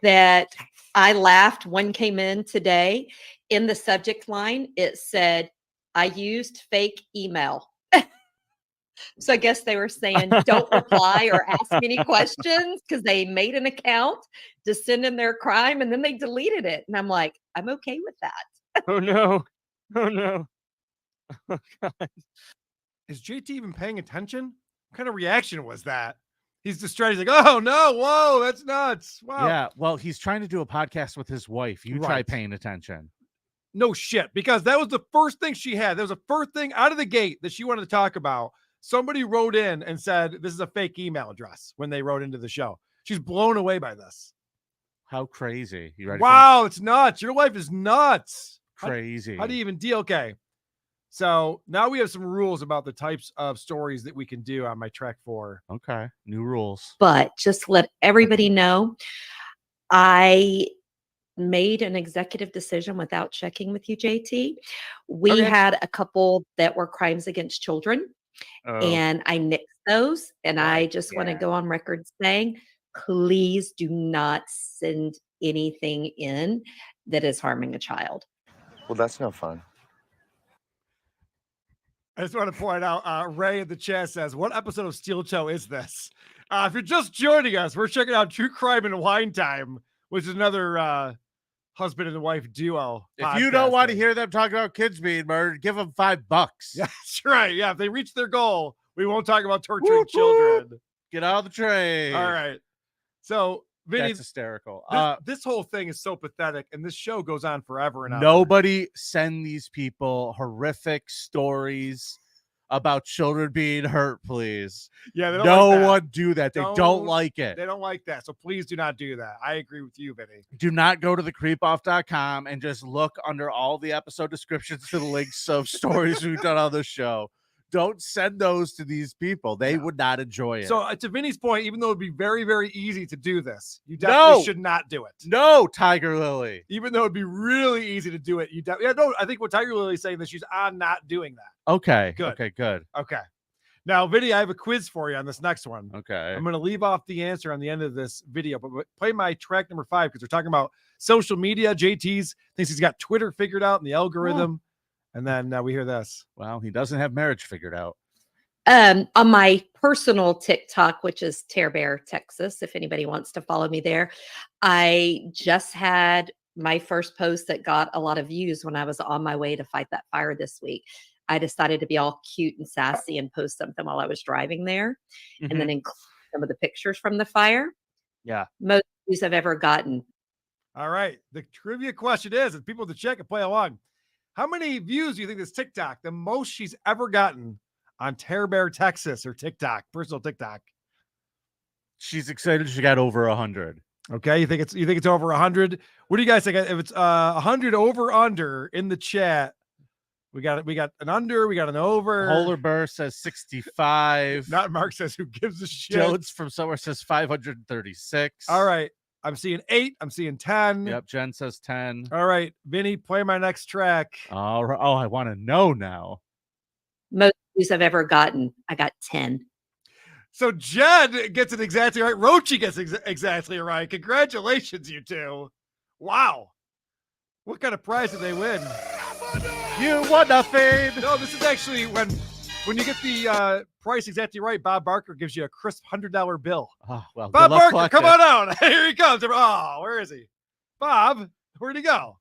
that I laughed. One came in today. In the subject line, it said, I used fake email. So I guess they were saying, don't reply or ask me any questions because they made an account to send in their crime and then they deleted it. And I'm like, I'm okay with that. Oh, no. Oh, no. Oh, God. Is JT even paying attention? What kind of reaction was that? He's distracted. He's like, oh, no. Whoa, that's nuts. Wow. Yeah, well, he's trying to do a podcast with his wife. You try Right. paying attention. No shit, because that was the first thing she had. That was the first thing out of the gate that she wanted to talk about. Somebody wrote in and said, this is a fake email address when they wrote into the show. She's blown away by this. How crazy. You ready? Wow, it's nuts. Your life is nuts. Crazy. How do you even deal? Okay. So now we have some rules about the types of stories that we can do on my track 4. Okay. New rules. But just let everybody know, I made an executive decision without checking with you, JT. We Okay. had a couple that were crimes against children, and I nixed those. And I just want to go on record saying, please do not send anything in that is harming a child. Well, that's no fun. I just want to point out, Ray in the chat says, what episode of Steel Toe is this? If you're just joining us, we're checking out True Crime and Wine Time, which is another husband and wife duo. If you don't want to podcasting. hear them talk about kids being murdered, give them $5. Yeah, that's right. Yeah, if they reach their goal, we won't talk about torturing children. Get out of the train. All right. So, Vinny, That's hysterical. this whole thing is so pathetic, and this show goes on forever and ever. Nobody send these people horrific stories about children being hurt, please. Yeah, they don't no like that. one do that. They don't like it. They don't like that. So please do not do that. I agree with you, Vinny. Do not go to the creepoff.com and just look under all the episode descriptions to the links of stories we've done on the show. Don't send those to these people. They would not enjoy it. So to Vinny's point, even though it'd be very, very easy to do this, you definitely should not do it. No, Tiger Lily. Even though it'd be really easy to do it, I think what Tiger Lily is saying that she's on not doing that. Okay. Good. Okay, good. Okay. Now, Vinny, I have a quiz for you on this next one. Okay. I'm going to leave off the answer on the end of this video, but play my track number 5 because we're talking about social media. JT's thinks he's got Twitter figured out and the algorithm. And then we hear this. Well, he doesn't have marriage figured out. On my personal TikTok, which is Tear Bear, Texas, if anybody wants to follow me there, I just had my first post that got a lot of views when I was on my way to fight that fire this week. I decided to be all cute and sassy and post something while I was driving there, and then include some of the pictures from the fire. Yeah. Most views I've ever gotten. All right. The trivia question is, and people to check and play along, how many views do you think this TikTok, the most she's ever gotten on Tear Bear, Texas, or TikTok, personal TikTok? She's excited she got over 100. Okay, you think it's over 100? What do you guys think? If it's 100 over under in the chat, we got an under, we got an over. Polar Burr says 65. Not Mark says who gives a shit. Jones from somewhere says 536. All right. I'm seeing 8. I'm seeing 10. Yep. Jen says 10. All right. Vinny, play my next track. All right. Oh, I want to know now. Most views I've ever gotten, I got 10. So Jen gets it exactly right. Rochi gets exactly right. Congratulations, you two. Wow. What kind of prize did they win? You won nothing. No, this is actually when you get the price exactly right, Bob Barker gives you a crisp $100 bill. Oh, well, Bob good luck Barker, come collecting. on out. Here he comes. Oh, where is he? Bob, where'd he go?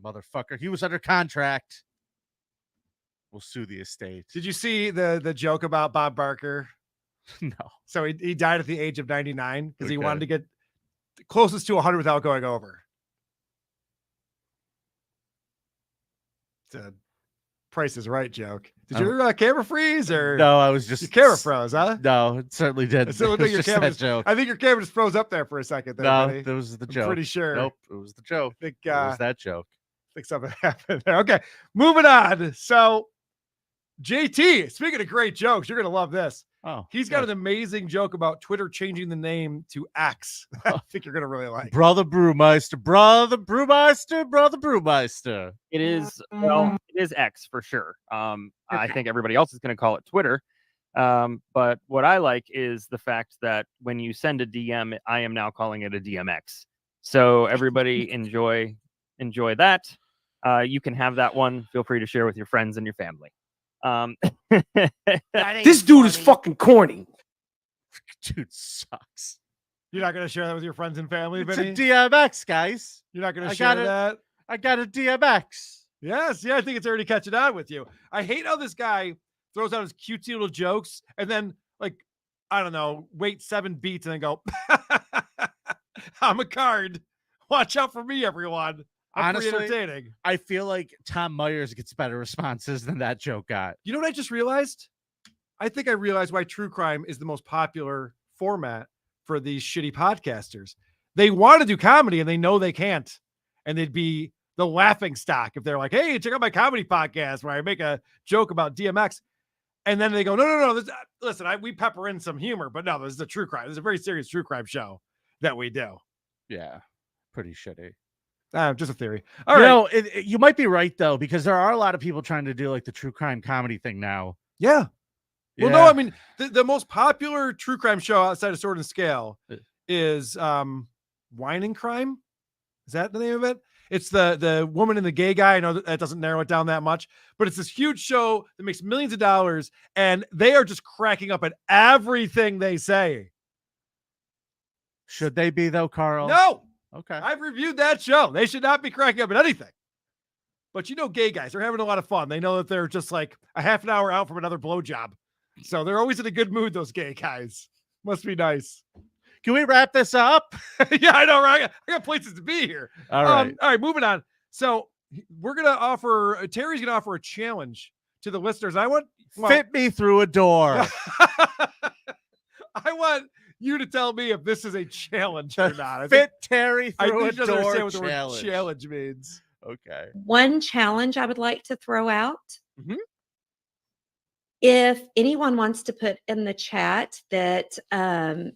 Motherfucker. He was under contract. We'll sue the estate. Did you see the joke about Bob Barker? No. So he died at the age of 99 because he Okay. wanted to get closest to 100 without going over. It's a Price is Right joke. Did I'm- your camera freeze or No, I was just your camera froze, huh? No, it certainly did. So It was your just camera that joke. I think your camera just froze up there for a second. There, No, buddy. that was the I'm joke. pretty sure. Nope, it was the joke. I think, It was that joke. think something happened there. Okay, moving on. So, JT, speaking of great jokes, you're gonna love this. Oh, He's got an amazing joke about Twitter changing the name to X. I think you're gonna really like. Brother Brewmeister, brother Brewmeister, brother Brewmeister. It is, well, it is X for sure. I think everybody else is going to call it Twitter. But what I like is the fact that when you send a DM, I am now calling it a DMX. So everybody enjoy that. You can have that one. Feel free to share with your friends and your family. This dude is fucking corny. Dude sucks. You're not gonna share that with your friends and family, It's Vinny? a DMX, guys. You're not gonna I share got it. that? I got a DMX. Yes, yeah, I think it's already catching on with you. I hate how this guy throws out his cutesy little jokes and then, like, I don't know, wait 7 beats and then go, I'm a card. Watch out for me, everyone. I'm pretty Honestly, entertaining. I feel like Tom Myers gets better responses than that joke got. You know what I just realized? I think I realized why true crime is the most popular format for these shitty podcasters. They want to do comedy and they know they can't. And they'd be the laughing stock if they're like, hey, check out my comedy podcast where I make a joke about DMX. And then they go, no. Listen, we pepper in some humor, but no, this is a true crime. This is a very serious true crime show that we do. Yeah, pretty shitty. Just a theory. All right. You might be right, though, because there are a lot of people trying to do like the true crime comedy thing now. Yeah. Well, Yeah. no, I mean, the most popular true crime show outside of Sword and Scale is Wine and Crime. Is that the name of it? It's the woman and the gay guy. I know that doesn't narrow it down that much, but it's this huge show that makes millions of dollars, and they are just cracking up at everything they say. Should they be, though, Carl? No. Okay. I've reviewed that show. They should not be cracking up at anything. But you know, gay guys, they're having a lot of fun. They know that they're just like a half an hour out from another blowjob. So they're always in a good mood, those gay guys. Must be nice. Can we wrap this up? Yeah, I know, right? I got places to be here. All right. All right, moving on. So we're going to offer, Terry's going to offer a challenge to the listeners. Fit me through a door. I want you to tell me if this is a challenge or not. Fit Terry I through a think he doesn't door understand what the word challenge. challenge means. Okay. One challenge I would like to throw out. Mhm. If anyone wants to put in the chat that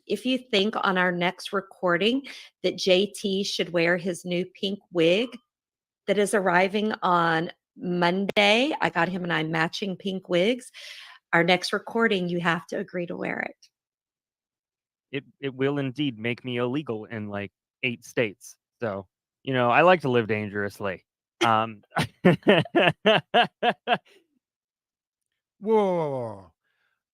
if you think on our next recording that JT should wear his new pink wig that is arriving on Monday, I got him and I matching pink wigs. Our next recording, you have to agree to wear it. It will indeed make me illegal in like 8 states. So, I like to live dangerously. Whoa.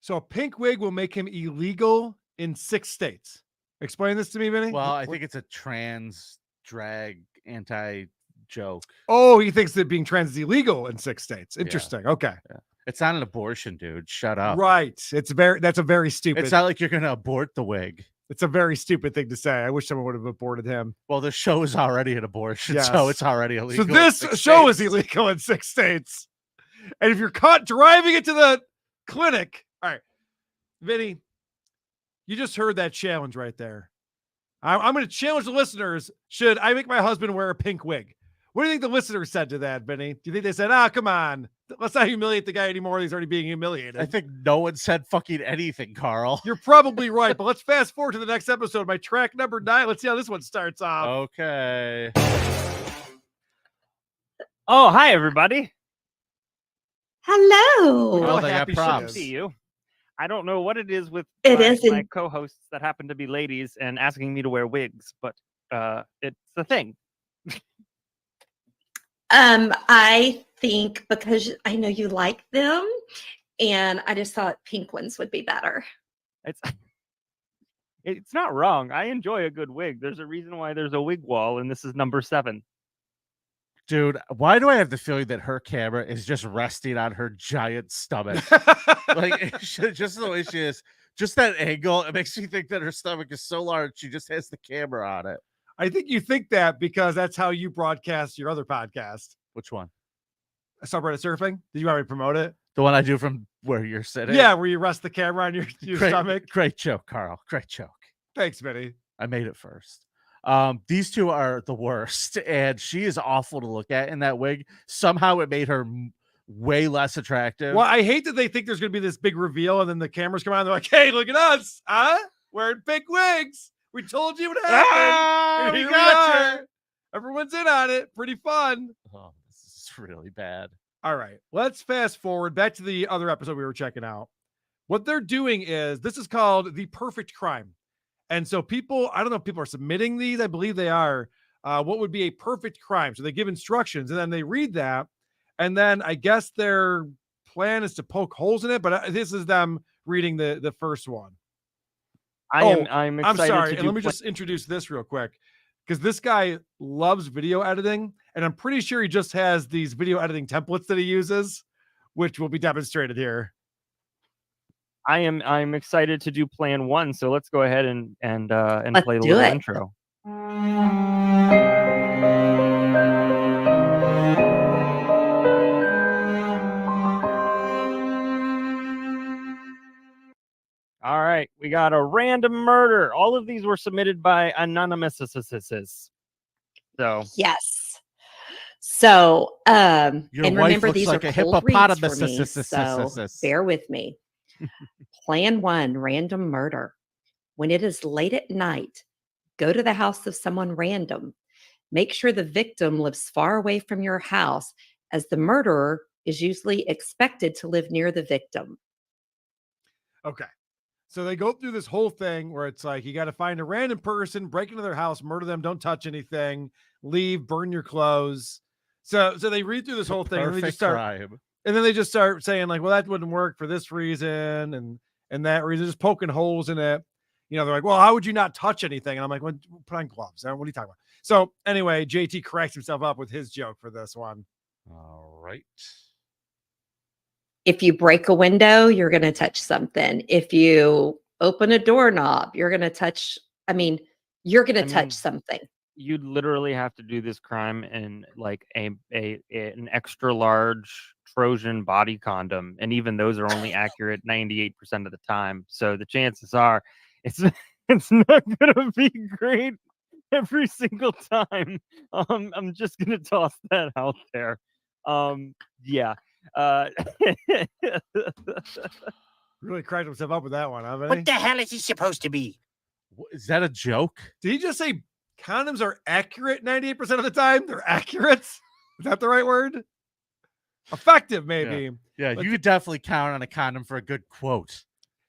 So a pink wig will make him illegal in 6 states. Explain this to me, Vinny. Well, I think it's a trans drag anti joke. Oh, he thinks that being trans is illegal in 6 states. Interesting. Okay. Yeah. It's not an abortion, dude. Shut up. Right. That's a very stupid. It's not like you're gonna abort the wig. It's a very stupid thing to say. I wish someone would have aborted him. Well, the show is already an abortion, Yes. so it's already illegal. So in this 6 show states. is illegal in 6 states. And if you're caught driving it to the clinic, all right, Vinny, you just heard that challenge right there. I'm going to challenge the listeners. Should I make my husband wear a pink wig? What do you think the listeners said to that, Vinny? Do you think they said, come on, let's not humiliate the guy anymore. He's already being humiliated. I think no one said fucking anything, Carl. You're probably right, but let's fast forward to the next episode. My track number 9. Let's see how this one starts off. Okay. Oh, hi everybody. Hello. Oh, they got happy she props. is. See you. I don't know what it is with It my, is my in- co-hosts that happen to be ladies and asking me to wear wigs, but it's a thing. I think because I know you like them, and I just thought pink ones would be better. It's not wrong. I enjoy a good wig. There's a reason why there's a wig wall, and this is number 7. Dude, why do I have the feeling that her camera is just resting on her giant stomach? Like, just the way she is, just that angle, it makes me think that her stomach is so large, she just has the camera on it. I think you think that because that's how you broadcast your other podcast. Which one? subreddit surfing? Did you already promote it? The one I do from where you're sitting. Yeah, where you rest the camera on your Great, stomach. Great joke, Carl. Great joke. Thanks, Vinny. I made it first. These two are the worst, and she is awful to look at in that wig. Somehow it made her way less attractive. Well, I hate that they think there's going to be this big reveal, and then the cameras come on. And they're like, "Hey, look at us, huh? Wearing big wigs. We told you what happened. Ah, And we here got are. Everyone's in on it. Pretty fun." Oh, this is really bad. All right, let's fast forward back to the other episode we were checking out. What they're doing is this is called the perfect crime. And so people, I don't know if people are submitting these. I believe they are. What would be a perfect crime? So they give instructions and then they read that. And then I guess their plan is to poke holes in it. But this is them reading the first one. I'm excited I'm sorry. to And do let me just introduce this real quick. Because this guy loves video editing. And I'm pretty sure he just has these video editing templates that he uses, which will be demonstrated here. I'm excited to do plan 1, so let's go ahead and Let's play the do little it. intro. All right, we got a random murder. All of these were submitted by anonymous. So Yes. So, Your and wife remember looks these like are a cold reads for me, hippopotamus. so bear with me. Plan 1, random murder. When it is late at night, go to the house of someone random. Make sure the victim lives far away from your house, as the murderer is usually expected to live near the victim. Okay. So they go through this whole thing where it's like, you got to find a random person, break into their house, murder them, don't touch anything, leave, burn your clothes. So they read through this whole thing and they just start, crime. and then they just start saying like, well, that wouldn't work for this reason and that reason, just poking holes in it. You know, they're like, well, how would you not touch anything? And I'm like, well, put on gloves. What are you talking about? So anyway, JT cracks himself up with his joke for this one. All right. If you break a window, you're going to touch something. If you open a doorknob, you're going to touch, you're going to touch something. you'd literally have to do this crime in like an extra large Trojan body condom, and even those are only accurate 98% of the time. So the chances are it's not gonna be great every single time. I'm just gonna toss that out there. Yeah. Really cracked himself up with that one, huh, Vinny? What the hell is he supposed to be? Is that a joke? Did he just say condoms are accurate 98% of the time? They're accurate? Is that the right word? Effective, maybe. Yeah, But you could definitely count on a condom for a good quote.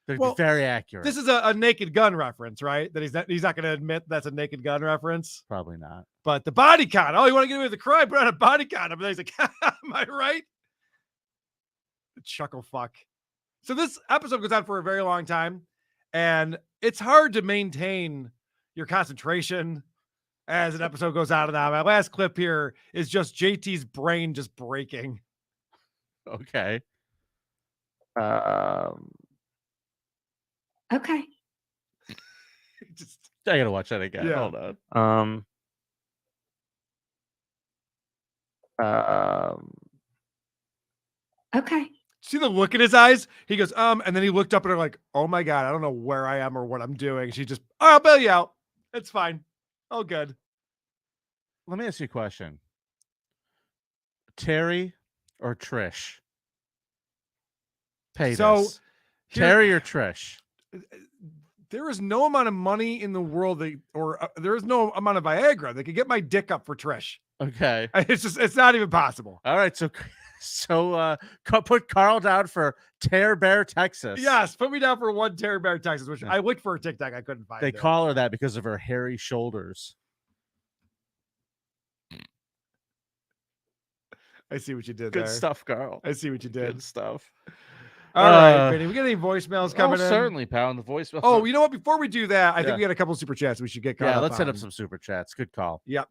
They're Well, very accurate. This is a Naked Gun reference, right? That he's not going to admit that's a Naked Gun reference. Probably not. But the body condom. Oh, you want to get away with the crime? Put on a body condom. And he's like, am I right? Chuckle fuck. So this episode goes on for a very long time, and it's hard to maintain your concentration as an episode goes on and on. My last clip here is just JT's brain just breaking. Okay. Okay. I gotta watch that again. Yeah. Hold on. Okay. See the look in his eyes? He goes, and then he looked up at her like, oh my God, I don't know where I am or what I'm doing. She just, oh, I'll bail you out. It's fine. Oh, good. Let me ask you a question. Terry or Trish? Pay So, this. here- Terry or Trish? There is no amount of money in the world there is no amount of Viagra that could get my dick up for Trish. Okay. It's not even possible. All right. So put Carl down for Tear Bear, Texas. Yes, put me down for one Terry Bear, Texas, which I looked for a TikTok. I couldn't find They it. call her that because of her hairy shoulders. I see what you did Good there. stuff, Carl. I see what you did. Good stuff. All right, Vinny, we got any voicemails coming in? Certainly, pal. In the voicemail. Oh, you know what? Before we do that, I think Yeah. we got a couple super chats we should get caught Yeah, up let's hit on. up some super chats. Good call. Yep.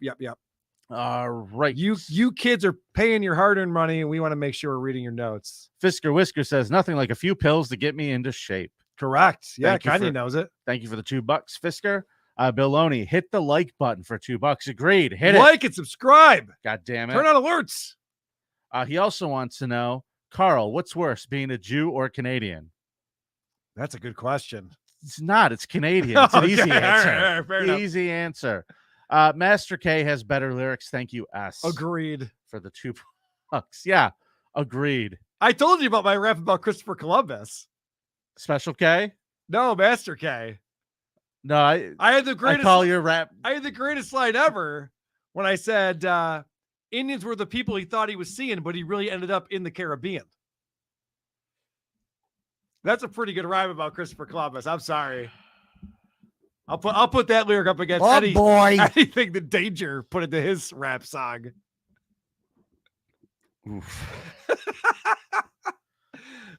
All right. You kids are paying your hard-earned money, and we want to make sure we're reading your notes. Fisker Whisker says nothing like a few pills to get me into shape. Correct. Yeah, Thank you Kanye for- knows it. Thank you for the $2, Fisker. Bill Loney, hit the like button for $2. Agreed. Hit it. Like and subscribe. God damn it. Turn on alerts. He also wants to know, Carl, what's worse, being a Jew or Canadian? That's a good question. It's not. It's Canadian. It's an easy Okay, all answer. right, all right, fair enough. Easy answer. Master K has better lyrics. Thank you, S. Agreed. For the $2. Yeah, agreed. I told you about my rap about Christopher Columbus. Special K? No, Master K. No, I had the greatest. I call your rap. I had the greatest line ever when I said Indians were the people he thought he was seeing, but he really ended up in the Caribbean. That's a pretty good rhyme about Christopher Columbus. I'm sorry. I'll put that lyric up against anything that Danger put into his rap song.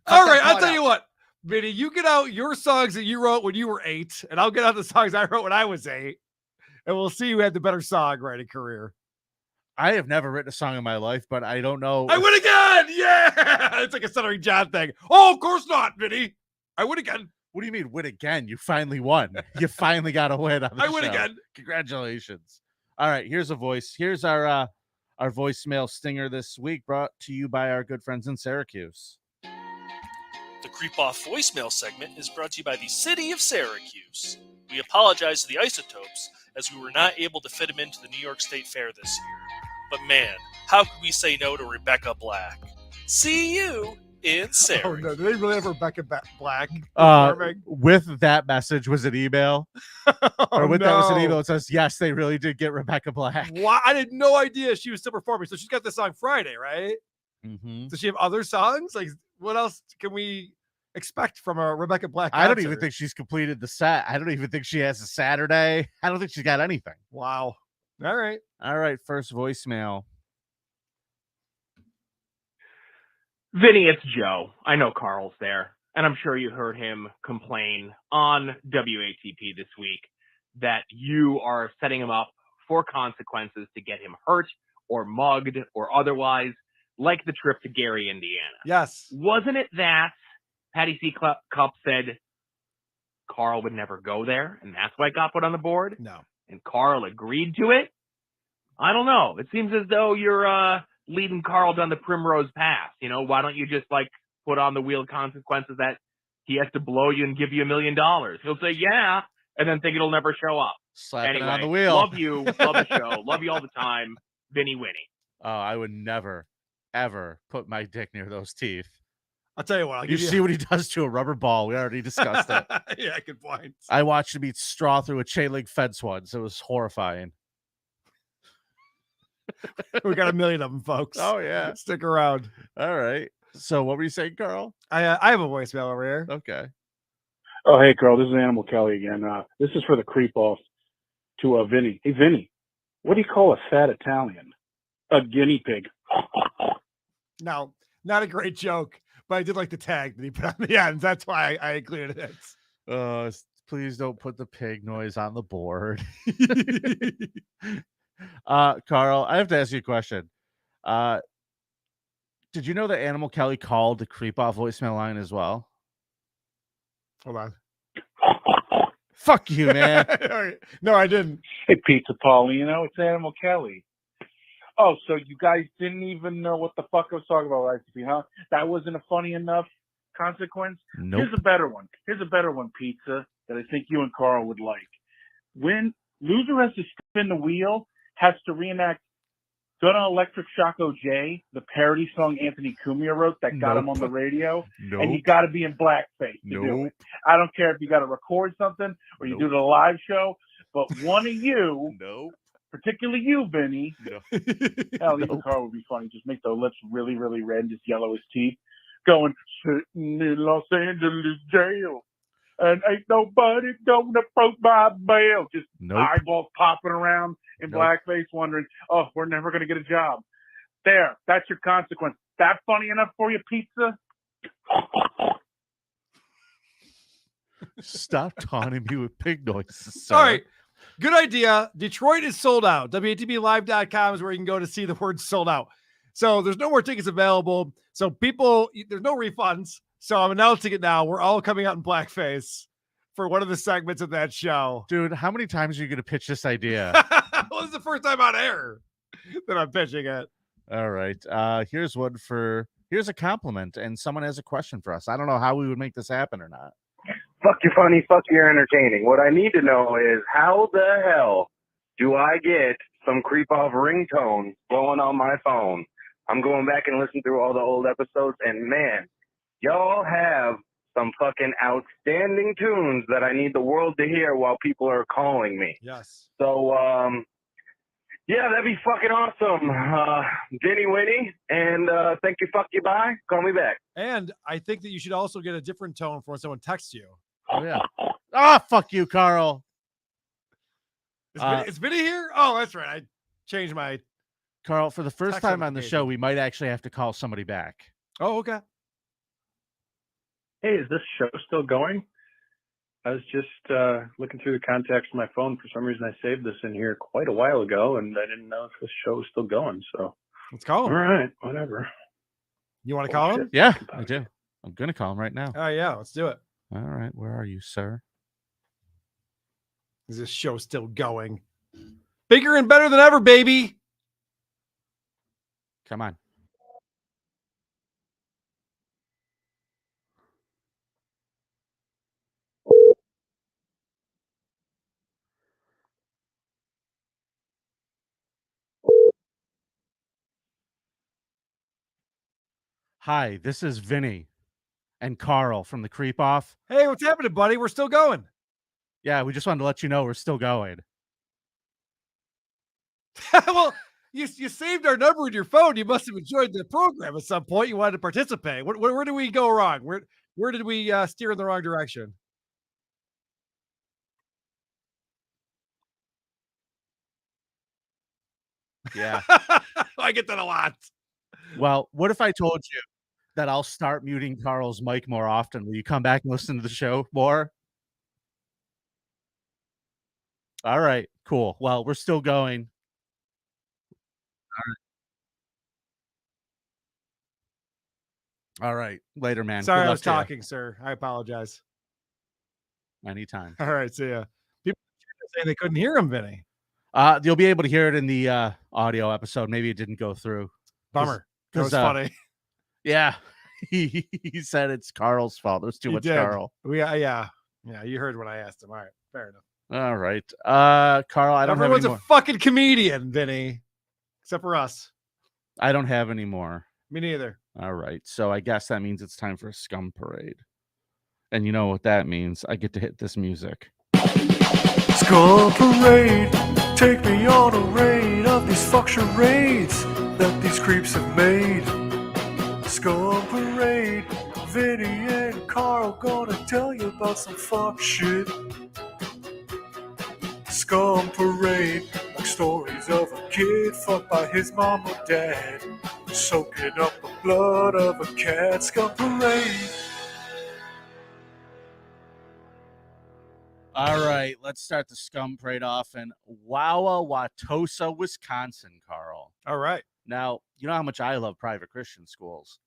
All right, I'll tell you what, Vinny, you get out your songs that you wrote when you were 8, and I'll get out the songs I wrote when I was 8, and we'll see who had the better songwriting career. I have never written a song in my life, but I don't know. I win again! Yeah! It's like a Stuttering John thing. Oh, of course not, Vinny. I win again. What do you mean win again? You finally won. You finally got a win on the I win show. again. Congratulations. All right, here's a voice. Here's our voicemail stinger this week, brought to you by our good friends in Syracuse. The Creep Off voicemail segment is brought to you by the City of Syracuse. We apologize to the Isotopes as we were not able to fit them into the New York State Fair this year. But man, how could we say no to Rebecca Black? See you in Syracuse. Oh, no. Do they really have Rebecca Black? With that message was an email. Or with that was an email that says, yes, they really did get Rebecca Black. Wow, I had no idea she was still performing. So she's got this song Friday, right? Mm-hmm. Does she have other songs? Like, what else can we expect from a Rebecca Black concert? I don't even think she's completed the set. I don't even think she has a Saturday. I don't think she's got anything. Wow. All right. All right, first voicemail. Vinny, it's Joe. I know Carl's there, and I'm sure you heard him complain on WATP this week that you are setting him up for consequences to get him hurt or mugged or otherwise, like the trip to Gary, Indiana. Yes. Wasn't it that Patty C. Cup said Carl would never go there, and that's why it got put on the board? No. And Carl agreed to it? I don't know. It seems as though you're leading Carl down the primrose path. You know, why don't you just like put on the wheel of consequences that he has to blow you and give you $1 million? He'll say, yeah, and then think it'll never show up. Slapping anyway, it on the wheel. Love you. Love the show. Love you all the time. Vinny Winnie. Oh, I would never, ever put my dick near those teeth. I'll tell you what. You see what he does to a rubber ball. We already discussed it. Yeah, good point. I watched him eat straw through a chain link fence once. It was horrifying. We got 1 million of them, folks. Oh, yeah. Stick around. All right. So what were you saying, Carl? I have a voicemail over here. Okay. Oh, hey, Carl. This is Animal Kelly again. This is for the creep off to Vinny. Hey, Vinny, what do you call a fat Italian? A guinea pig. No, not a great joke, but I did like the tag that he put on the end. That's why I included it. Please don't put the pig noise on the board. Carl, I have to ask you a question. Did you know that Animal Kelly called the creep off voicemail line as well? Hold on. Fuck you, man. No, I didn't. Hey, Pizza Paulino, it's Animal Kelly. Oh, so you guys didn't even know what the fuck I was talking about, ICP, huh? That wasn't a funny enough consequence? Nope. Here's a better one. Here's a better one, Pizza, that I think you and Carl would like. When loser has to spin the wheel, has to reenact Gonna Electric Shock OJ, the parody song Anthony Cumia wrote that got him on the radio, and you got to be in blackface to do it. I don't care if you got to record something or you do the live show, but one of you, particularly you, Vinny, hell, even Carl would be funny. Just make the lips really, really red and just yellow his teeth, going, sitting in Los Angeles jail. And ain't nobody gonna approach my bail. Just eyeballs popping around in blackface, wondering, oh, we're never gonna get a job. There, that's your consequence. That funny enough for you, Pizza? Stop taunting me with pig noises, sir. All right. Good idea. Detroit is sold out. WATBlive.com is where you can go to see the word sold out. So there's no more tickets available. So people, there's no refunds. So I'm announcing it now. We're all coming out in blackface for one of the segments of that show. Dude, how many times are you going to pitch this idea? Well, this is the first time on air that I'm pitching it. All right. Here's a compliment, and someone has a question for us. I don't know how we would make this happen or not. Fuck you funny, fuck you entertaining. What I need to know is how the hell do I get some creep off ringtone going on my phone? I'm going back and listening through all the old episodes, and man, y'all have some fucking outstanding tunes that I need the world to hear while people are calling me. Yes. So, yeah, that'd be fucking awesome. Vinny Winnie, and thank you, fuck you, bye. Call me back. And I think that you should also get a different tone for when someone texts you. Oh, yeah. Fuck you, Carl. Is Vinny here? Oh, that's right. I changed my... Carl, for the first Text time on the notification. show, we might actually have to call somebody back. Oh, okay. Hey, is this show still going? I was just looking through the contacts on my phone. For some reason, I saved this in here quite a while ago, and I didn't know if this show was still going. So let's call him. All right, whatever. You want to call him? Yeah, I do. I'm going to call him right now. Oh, yeah. Let's do it. All right. Where are you, sir? Is this show still going? Bigger and better than ever, baby. Come on. Hi, this is Vinny and Karl from the Creep Off. Hey, what's happening, buddy? We're still going. Yeah, we just wanted to let you know we're still going. Well, you saved our number in your phone. You must have enjoyed the program at some point. You wanted to participate. Where did we go wrong? Where did we steer in the wrong direction? Yeah. I get that a lot. Well, what if I told you that I'll start muting Carl's mic more often? Will you come back and listen to the show more? All right, cool. Well, we're still going. All right. Later, man. Sorry, Good I luck was to you. talking, sir. I apologize. Anytime. All right, see ya. People saying they couldn't hear him, Vinny. You'll be able to hear it in the audio episode. Maybe it didn't go through. Bummer. That was funny. Yeah. he said it's Carl's fault. There's too You much did. Carl. Yeah. You heard what I asked him. All right, fair enough. All right. Carl, I don't Everyone's have a any more. fucking comedian, Vinny, except for us. I don't have any more. Me neither. All right. So I guess that means it's time for a Scum Parade. And you know what that means. I get to hit this music. Scum Parade, take me on a raid of these fuck charades that these creeps have made. Scum Parade, Vinny and Karl gonna tell you about some fuck shit. Scum Parade, like stories of a kid fucked by his mom or dad, soaking up the blood of a cat. Scum Parade. All right, let's start the Scum Parade off in Wauwatosa, Wisconsin, Carl. All right. Now, you know how much I love private Christian schools.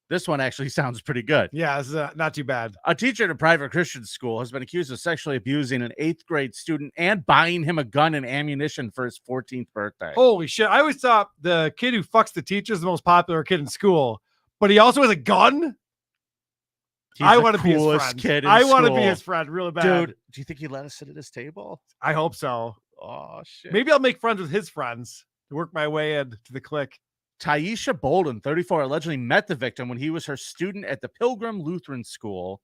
This one actually sounds pretty good. Yeah, it's not too bad. A teacher at a private Christian school has been accused of sexually abusing an 8th grade student and buying him a gun and ammunition for his 14th birthday. Holy shit. I always thought the kid who fucks the teacher is the most popular kid in school, but he also has a gun? He's I the want to be his coolest friend. kid in I want to be school. his friend real bad. Dude, do you think he'd let us sit at his table? I hope so. Oh, shit. Maybe I'll make friends with his friends to work my way into the clique. Taisha Bolden, 34, allegedly met the victim when he was her student at the Pilgrim Lutheran School.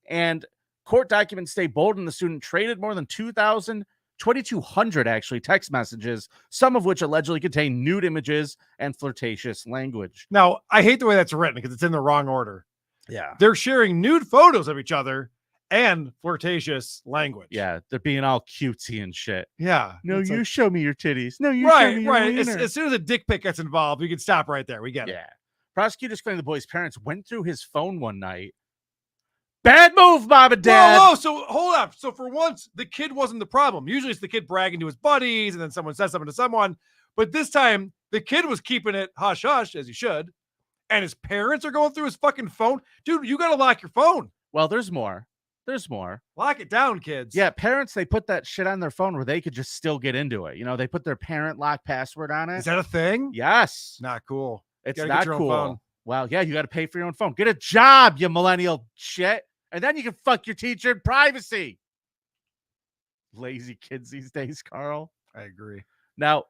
And court documents state Bolden, the student, traded more than 2,200 actually text messages, some of which allegedly contain nude images and flirtatious language. Now, I hate the way that's written because it's in the wrong order. Yeah. They're sharing nude photos of each other and flirtatious language. Yeah, they're being all cutesy and shit. Yeah. No, it's you like- show me your titties. No, you show me your Right. As wiener. soon as a dick pic gets involved, we can stop right there. We get it. Yeah. Prosecutors claim the boy's parents went through his phone one night. Bad move, Mom and Dad. Whoa, so hold up. So for once, the kid wasn't the problem. Usually it's the kid bragging to his buddies and then someone says something to someone. But this time, the kid was keeping it hush-hush, as he should. And his parents are going through his fucking phone. Dude, you got to lock your phone. Well, there's more. There's more. Lock it down, kids. Yeah, parents, they put that shit on their phone where they could just still get into it. You know, they put their parent lock password on it. Is that a thing? Yes. Not cool. It's Gotta not get your own cool. phone. Well, yeah, you got to pay for your own phone. Get a job, you millennial shit. And then you can fuck your teacher in privacy. Lazy kids these days, Carl. I agree. Now,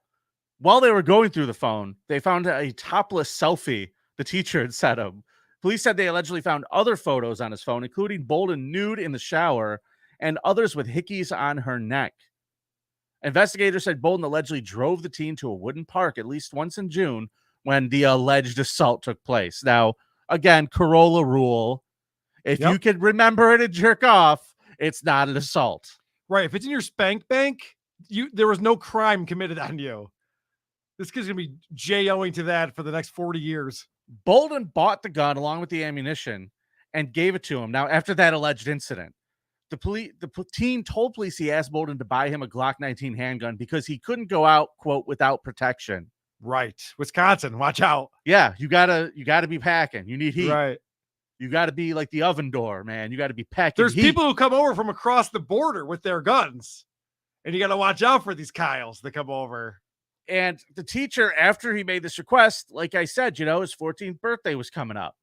while they were going through the phone, they found a topless selfie the teacher had sent him. Police said they allegedly found other photos on his phone, including Bolden nude in the shower and others with hickeys on her neck. Investigators said Bolden allegedly drove the teen to a wooden park at least once in June when the alleged assault took place. Now, again, Corolla rule. If you can remember it and jerk off, it's not an assault. Right. If it's in your spank bank, there was no crime committed on you. This kid's going to be J-O-ing to that for the next 40 years. Bolden bought the gun along with the ammunition and gave it to him. Now, after that alleged incident, the teen told police he asked Bolden to buy him a Glock 19 handgun because he couldn't go out, quote, without protection. Right. Wisconsin, watch out. Yeah, you gotta be packing. You need heat. Right. You gotta be like the oven door, man. You gotta be packing. There's heat. people who come over from across the border with their guns. And you got to watch out for these Kyles that come over. And the teacher, after he made this request, like I said, you know, his 14th birthday was coming up.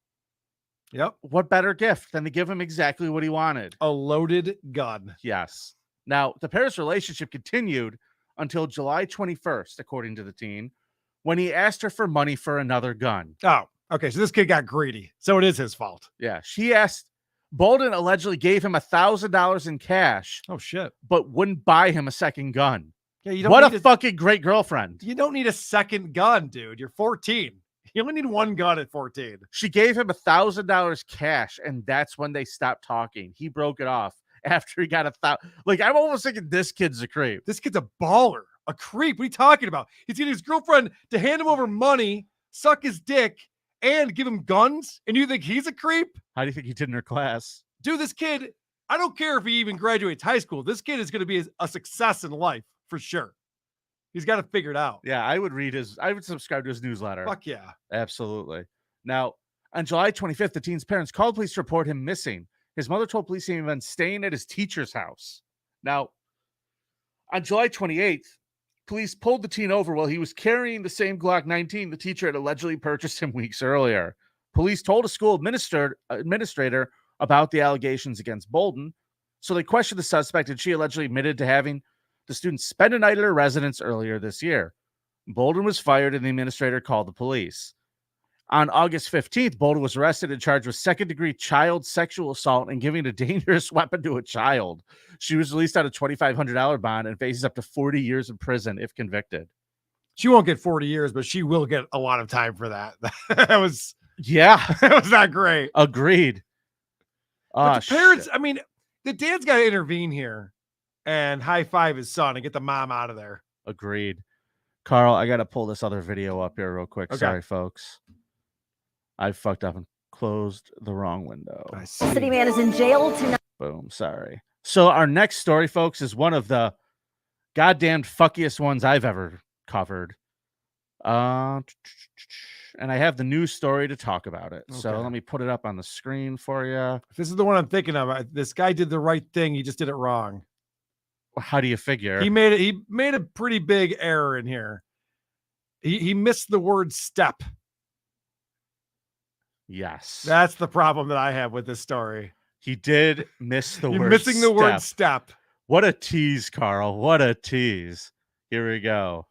Yep. What better gift than to give him exactly what he wanted? A loaded gun. Yes. Now, the pair's relationship continued until July 21st, according to the teen, when he asked her for money for another gun. Oh, okay. So this kid got greedy. So it is his fault. Yeah. She asked, Bolden allegedly gave him $1,000 in cash. Oh, shit. But wouldn't buy him a second gun. Yeah, you don't what need a fucking great girlfriend. You don't need a second gun, dude. You're 14. You only need one gun at 14. She gave him $1,000 cash, and that's when they stopped talking. He broke it off after he got $1,000. Like, I'm almost thinking this kid's a creep. This kid's a baller, a creep. What are you talking about? He's getting his girlfriend to hand him over money, suck his dick, and give him guns? And you think he's a creep? How do you think he did in her class? Dude, this kid, I don't care if he even graduates high school. This kid is going to be a success in life for sure. He's got it figured out. Yeah, I would subscribe to his newsletter. Fuck yeah. Absolutely. Now, on July 25th, the teen's parents called police to report him missing. His mother told police he had been staying at his teacher's house. Now, on July 28th, police pulled the teen over while he was carrying the same Glock 19 the teacher had allegedly purchased him weeks earlier. Police told a school administrator about the allegations against Bolden, so they questioned the suspect, and she allegedly admitted to having the student spend a night at her residence earlier this year. Bolden was fired, and the administrator called the police. On August 15th, Bolden was arrested and charged with second-degree child sexual assault and giving a dangerous weapon to a child. She was released on a $2,500 bond and faces up to 40 years in prison if convicted. She won't get 40 years, but she will get a lot of time for that. That was not great. Agreed. But the parents, I mean, the dad's got to intervene here and high five his son and get the mom out of there. Agreed. Carl, I got to pull this other video up here real quick. Okay. Sorry, folks. I fucked up and closed the wrong window. City man is in jail tonight. Boom. Sorry. So our next story, folks, is one of the goddamn fuckiest ones I've ever covered. And I have the news story to talk about it. So Okay. let me put it up on the screen for you. If this is the one I'm thinking of, this guy did the right thing. He just did it wrong. How do you figure? He made a pretty big error in here. He missed the word step. Yes. That's the problem that I have with this story. He did miss the You're word missing the word step. What a tease, Carl. What a tease. Here we go.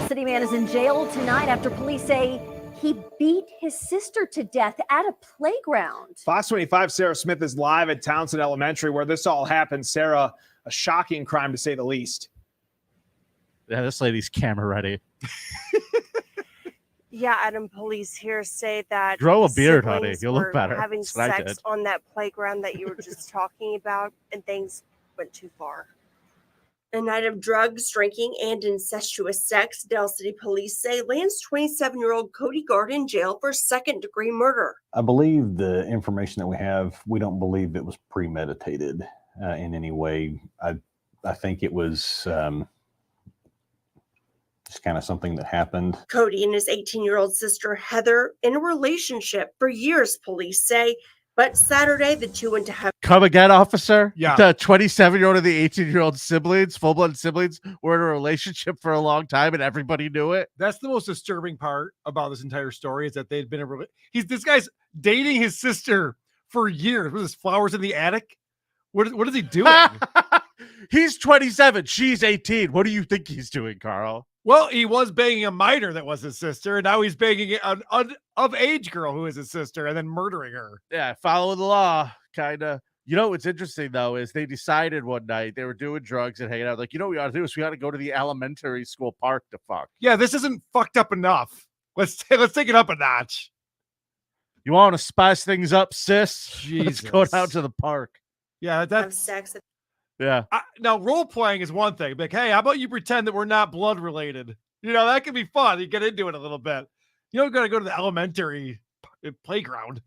City man is in jail tonight after police say he beat his sister to death at a playground. Fox 25 Sarah Smith is live at Townsend Elementary where this all happened. Sarah, a shocking crime to say the least. Yeah, this lady's camera ready. Yeah, Adam, police here say that Grow a the beard, honey. siblings You'll look were better. having That's what I sex did. on that playground that you were just talking about, and things went too far. A night of drugs, drinking, and incestuous sex, Del City police say lands 27-year-old Cody Gard in jail for second-degree murder. I believe the information that we have, we don't believe it was premeditated in any way. I think it was just kind of something that happened. Cody and his 18-year-old sister Heather in a relationship for years, police say, But Saturday, the two went to have Come again, officer? Yeah. The 27-year-old and the 18-year-old siblings, full-blood siblings, were in a relationship for a long time and everybody knew it. That's the most disturbing part about this entire story is that they'd been this guy's dating his sister for years with his flowers in the attic. What is he doing? He's 27. She's 18. What do you think he's doing, Carl? Well, he was banging a minor that was his sister, and now he's banging an of-age girl who is his sister and then murdering her. Yeah, following the law, kind of. You know what's interesting, though, is they decided one night they were doing drugs and hanging out. Like, you know what we ought to do is we ought to go to the elementary school park to fuck. Yeah, this isn't fucked up enough. Let's take it up a notch. You want to spice things up, sis? Jesus. Let's go down to the park. Yeah, have that's sex. Yeah. now role playing is one thing. Like, hey, how about you pretend that we're not blood related? You know, that could be fun. You get into it a little bit. You don't got to go to the elementary playground.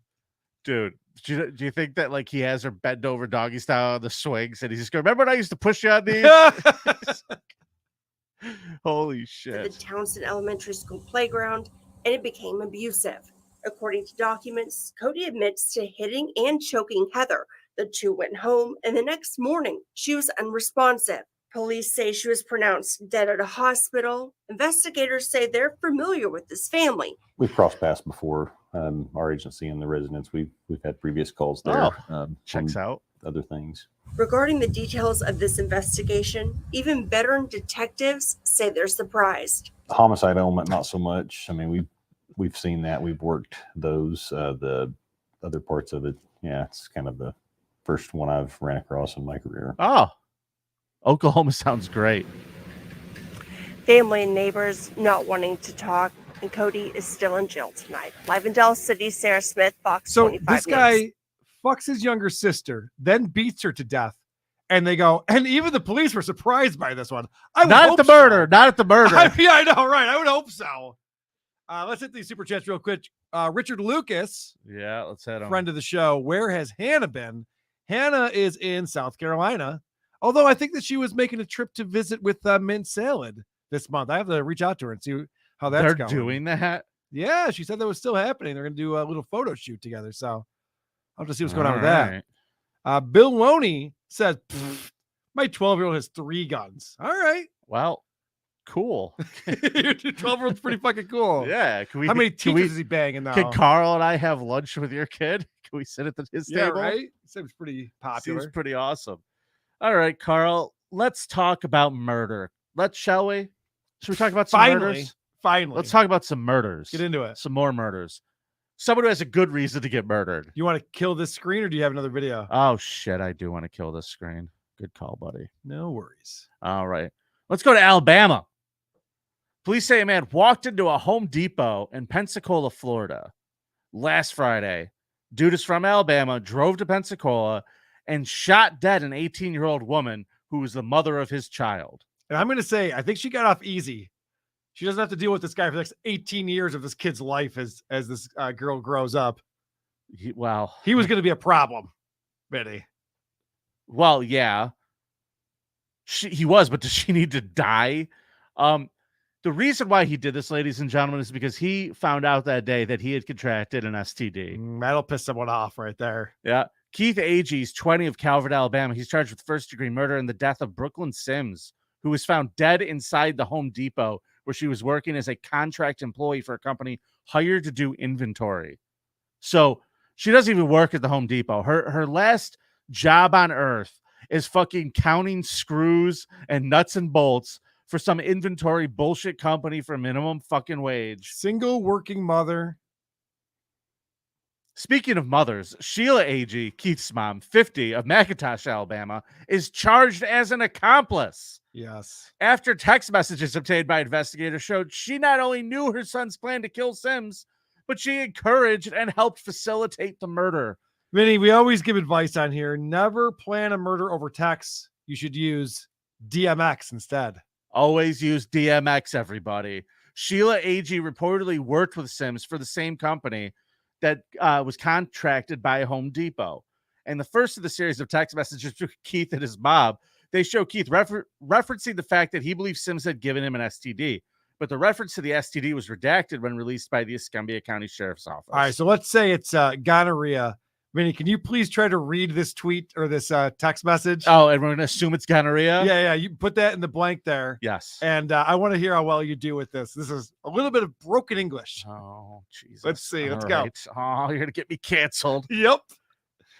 Dude, do you think that like he has her bend over doggy style on the swings and he's just going, remember when I used to push you on these? Holy The shit. Townsend Elementary School playground, and it became abusive. According to documents, Cody admits to hitting and choking Heather. The two went home, and the next morning, she was unresponsive. Police say she was pronounced dead at a hospital. Investigators say they're familiar with this family. We've crossed paths before. Our agency and the residents, we've had previous calls there. Checks on out. Other things. Regarding the details of this investigation, even veteran detectives say they're surprised. The homicide element, not so much. I mean, we've seen that. We've worked those. The other parts of it, yeah, it's kind of the first one I've ran across in my career. Oh, Oklahoma sounds great. Family and neighbors not wanting to talk, and Cody is still in jail tonight. Live in Dallas City, Sarah Smith, Fox So 25 this News. guy fucks his younger sister, then beats her to death. And they go, and even the police were surprised by this one. I would Not at hope the so. murder. Not at the murder. Yeah, I know, right? I would hope so. Let's hit these super chats real quick. Richard Lucas, Yeah, let's head on. friend of the show. Where has Hannah been? Hannah is in South Carolina. Although I think that she was making a trip to visit with Mint Salad this month. I have to reach out to her and see how that's They're going. doing that? Yeah, she said that was still happening. They're going to do a little photo shoot together. So I'll have to see what's going on with All that. Bill Loney says, my 12-year-old has 3 guns. All right. Well, cool. 12-year-old's pretty fucking cool. Yeah. Can we, How many can teachers is he banging now? Can Carl and I have lunch with your kid? Can we sit at his Yeah, table? right? Seems pretty popular. Seems pretty awesome. All right, Carl, let's talk about murder. Shall we? Should we talk about some murders? Finally. Let's talk about some murders. Get into it. Some more murders. Someone who has a good reason to get murdered. You want to kill this screen or do you have another video? Oh, shit. I do want to kill this screen. Good call, buddy. No worries. All right. Let's go to Alabama. Police say a man walked into a Home Depot in Pensacola, Florida last Friday. Dude is from Alabama, drove to Pensacola, and shot dead an 18-year-old woman who was the mother of his child. And I'm going to say, I think she got off easy. She doesn't have to deal with this guy for the next 18 years of this kid's life as this girl grows up. He was going to be a problem, Vinny. Well, yeah. He was, but does she need to die? The reason why he did this, ladies and gentlemen, is because he found out that day that he had contracted an STD. That'll piss someone off right there. Yeah. Keith Agee, 20 of Calvert, Alabama. He's charged with first-degree murder in the death of Brooklyn Sims, who was found dead inside the Home Depot where she was working as a contract employee for a company hired to do inventory. So she doesn't even work at the Home Depot. Her last job on earth is fucking counting screws and nuts and bolts for some inventory bullshit company for minimum fucking wage. Single working mother. Speaking of mothers, Sheila Agee, Keith's mom, 50, of McIntosh, Alabama, is charged as an accomplice. Yes. After text messages obtained by investigators showed she not only knew her son's plan to kill Sims, but she encouraged and helped facilitate the murder. Vinny, we always give advice on here. Never plan a murder over text. You should use DMX instead. Always use DMX, everybody. Sheila Agee reportedly worked with Sims for the same company that was contracted by Home Depot. And the first of the series of text messages to Keith and his mom, they show Keith referencing the fact that he believes Sims had given him an STD. But the reference to the STD was redacted when released by the Escambia County Sheriff's Office. All right, so let's say it's gonorrhea. Vinny, can you please try to read this tweet or this text message? Oh, and we're going to assume it's gonorrhea? Yeah. You put that in the blank there. Yes. And I want to hear how well you do with this. This is a little bit of broken English. Oh, Jesus. Let's see. Let's All go. right. Oh, you're going to get me canceled. Yep.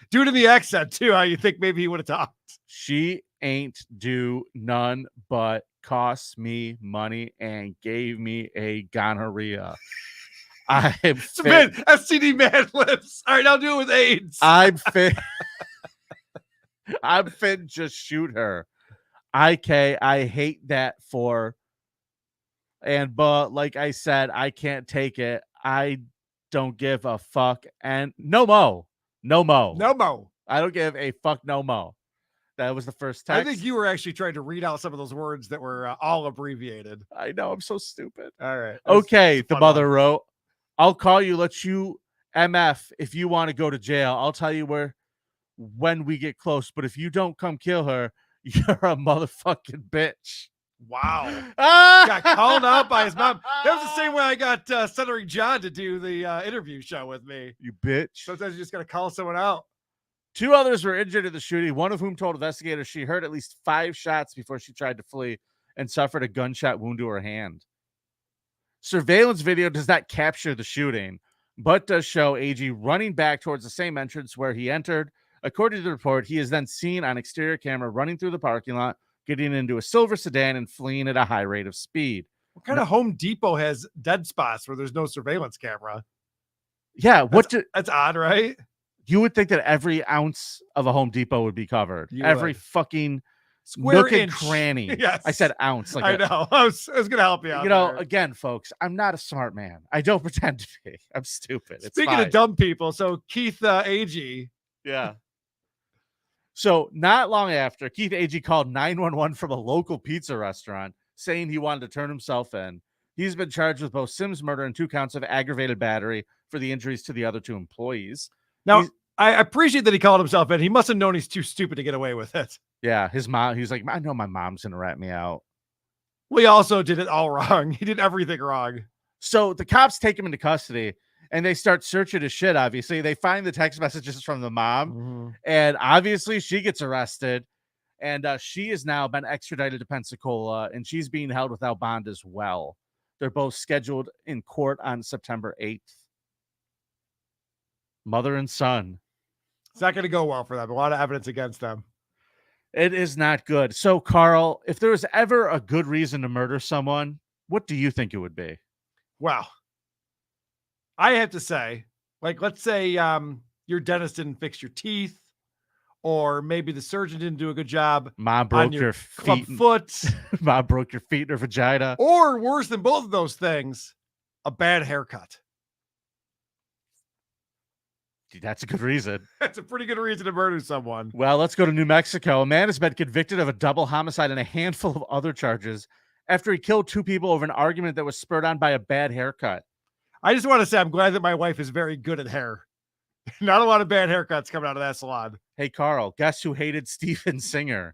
Do it in the accent, too, how you think maybe he would have talked. She ain't do none but cost me money and gave me a gonorrhea. I'm fit. STD man lips. All right, I'll do it with AIDS. I'm fit. I'm fit. Just shoot her. I hate that for. But like I said, I can't take it. I don't give a fuck. And no mo. I don't give a fuck. No mo. That was the first text. I think you were actually trying to read out some of those words that were all abbreviated. I know. I'm so stupid. All right. Okay. The mother wrote, I'll call you, let you MF if you want to go to jail. I'll tell you when we get close. But if you don't come kill her, you're a motherfucking bitch. Wow. Got called out by his mom. That was the same way I got Stuttering John to do the interview show with me. You bitch. Sometimes you just got to call someone out. 2 others were injured in the shooting, one of whom told investigators she heard at least 5 shots before she tried to flee and suffered a gunshot wound to her hand. Surveillance video does not capture the shooting, but does show AG running back towards the same entrance where he entered. According to the report, he is then seen on exterior camera running through the parking lot, getting into a silver sedan and fleeing at a high rate of speed. What kind of Home Depot has dead spots where there's no surveillance camera? Yeah, that's odd, right? You would think that every ounce of a Home Depot would be covered. Every fucking square nook inch. and cranny. Yes. I said ounce. I know. I was going to help you out. You know, there. again, folks, I'm not a smart man. I don't pretend to be. I'm stupid. It's Speaking fine. of dumb people, so Keith Agee. Yeah. So not long after, Keith Agee called 911 from a local pizza restaurant saying he wanted to turn himself in. He's been charged with both Sims murder and 2 counts of aggravated battery for the injuries to the other 2 employees. Now, I appreciate that he called himself in. He must have known he's too stupid to get away with it. Yeah, his mom, he's like, I know my mom's going to rat me out. Well, he also did it all wrong. He did everything wrong. So the cops take him into custody and they start searching his shit, obviously. They find the text messages from the mom, and obviously she gets arrested, and she has now been extradited to Pensacola, and she's being held without bond as well. They're both scheduled in court on September 8th. Mother and son. It's not going to go well for them. A lot of evidence against them. It is not good. So, Karl, if there was ever a good reason to murder someone, what do you think it would be? Well, I have to say, like, let's say your dentist didn't fix your teeth, or maybe the surgeon didn't do a good job. Mom broke on your club feet. foot. Mom broke your feet in her vagina. Or worse than both of those things, a bad haircut. That's a good reason. That's a pretty good reason to murder someone. Well, let's go to New Mexico. A man has been convicted of a double homicide and a handful of other charges after he killed 2 people over an argument that was spurred on by a bad haircut. I just want to say I'm glad that my wife is very good at hair. Not a lot of bad haircuts coming out of that salon. Hey, Karl, guess who hated Steven Singer?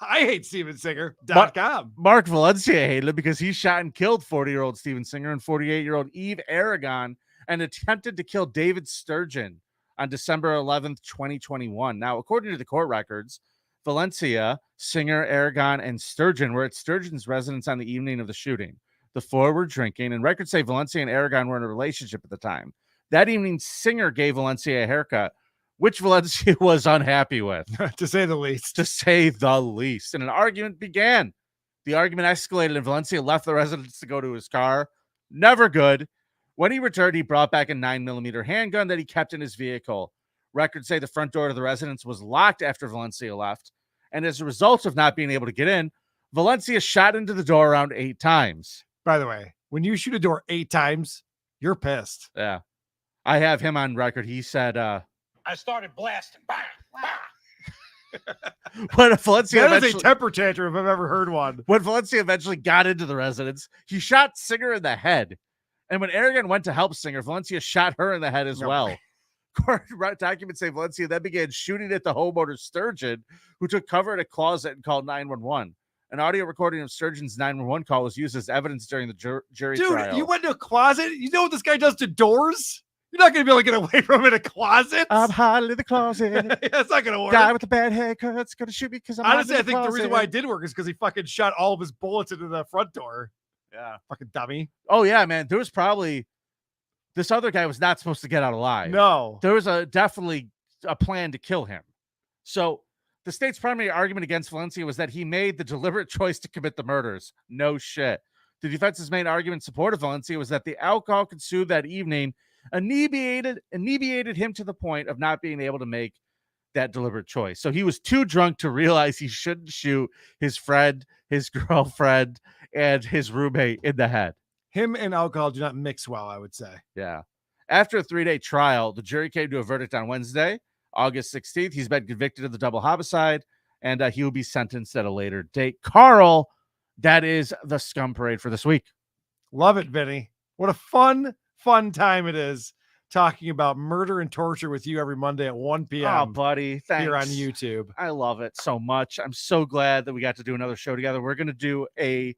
I hate StevenSinger.com. Mark Valencia hated him because he shot and killed 40-year-old Steven Singer and 48-year-old Eve Aragon and attempted to kill David Sturgeon on December 11th, 2021. Now, according to the court records, Valencia, Singer, Aragon, and Sturgeon were at Sturgeon's residence on the evening of the shooting. The 4 were drinking, and records say Valencia and Aragon were in a relationship at the time. That evening, Singer gave Valencia a haircut, which Valencia was unhappy with. To say the least. To say the least. And an argument began. The argument escalated, and Valencia left the residence to go to his car. Never good. When he returned, he brought back a 9mm handgun that he kept in his vehicle. Records say the front door to the residence was locked after Valencia left. And as a result of not being able to get in, Valencia shot into the door around 8 times. By the way, when you shoot a door 8 times, you're pissed. Yeah. I have him on record. He said, I started blasting. Bang, when Valencia that is a temper tantrum if I've ever heard one. When Valencia eventually got into the residence, he shot Singer in the head. And when Aragon went to help Singer, Valencia shot her in the head as well. Court documents say Valencia then began shooting at the homeowner Sturgeon, who took cover in a closet and called 911. An audio recording of Sturgeon's 911 call was used as evidence during the jury trial. Dude, you went to a closet? You know what this guy does to doors? You're not going to be able to get away from him in a closet. I'm hiding in the closet. That's not going to work. Guy with the bad haircut's going to shoot me because I'm Honestly, I hiding in think the reason why it closet. did work is because he fucking shot all of his bullets into the front door. Yeah. Fucking dummy. Oh, yeah, man. There was probably... This other guy was not supposed to get out alive. No. There was definitely a plan to kill him. So the state's primary argument against Valencia was that he made the deliberate choice to commit the murders. No shit. The defense's main argument in support of Valencia was that the alcohol consumed that evening inebriated him to the point of not being able to make that deliberate choice. So he was too drunk to realize he shouldn't shoot his friend, his girlfriend, and his roommate in the head. Him and alcohol do not mix well, I would say. Yeah. After a 3-day trial, the jury came to a verdict on Wednesday, August 16th. He's been convicted of the double homicide, and he will be sentenced at a later date. Karl, that is the Scum Parade for this week. Love it, Vinny. What a fun time it is talking about murder and torture with you every Monday at 1 p.m. Oh, buddy. Thanks. Here on YouTube. I love it so much. I'm so glad that we got to do another show together. We're going to do a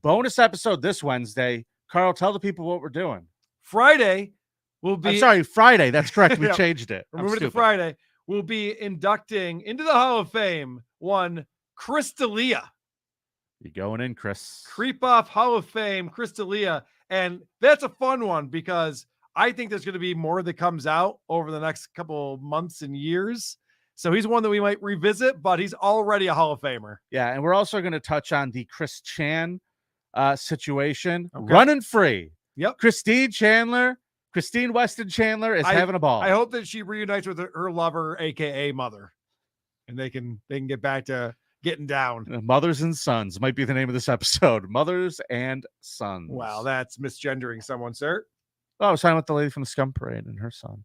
bonus episode this Wednesday. Karl, tell the people what we're doing. Friday will be... I'm sorry, Friday. That's correct. We Yeah. changed it. We're moving it to Friday. We'll be inducting into the Hall of Fame one Chris D'Elia. You going in, Chris? Creep Off Hall of Fame, Chris D'Elia. And that's a fun one because I think there's going to be more that comes out over the next couple of months and years. So he's one that we might revisit, but he's already a Hall of Famer. Yeah, and we're also going to touch on the Chris Chan situation. Okay. Running free. Yep. Christine Weston Chandler is having a ball. I hope that she reunites with her lover, aka mother, and they can get back to getting down. Mothers and Sons might be the name of this episode. Mothers and Sons. Wow, that's misgendering someone, sir. Oh, I was talking about the lady from the Scum Parade and her son.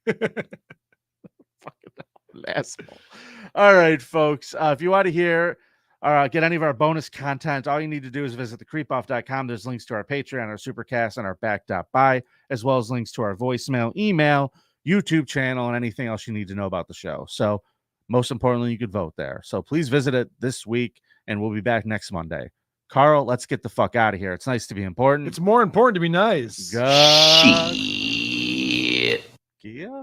Fucking asshole. All right, folks. If you want to hear or get any of our bonus content, all you need to do is visit thecreepoff.com. There's links to our Patreon, our Supercast, and our back.by, as well as links to our voicemail, email, YouTube channel, and anything else you need to know about the show. So most importantly, you could vote there. So please visit it this week, and we'll be back next Monday. Karl, let's get the fuck out of here. It's nice to be important. It's more important to be nice. Shit. Yeah.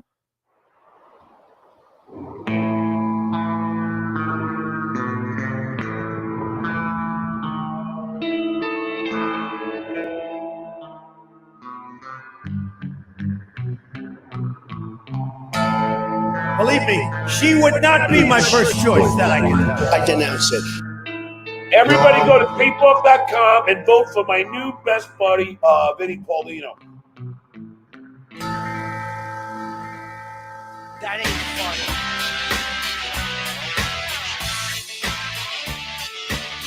Believe me, she would not be my first choice. That I denounce it. Everybody go to creepoff.com and vote for my new best buddy, Vinnie Paulino. That ain't funny.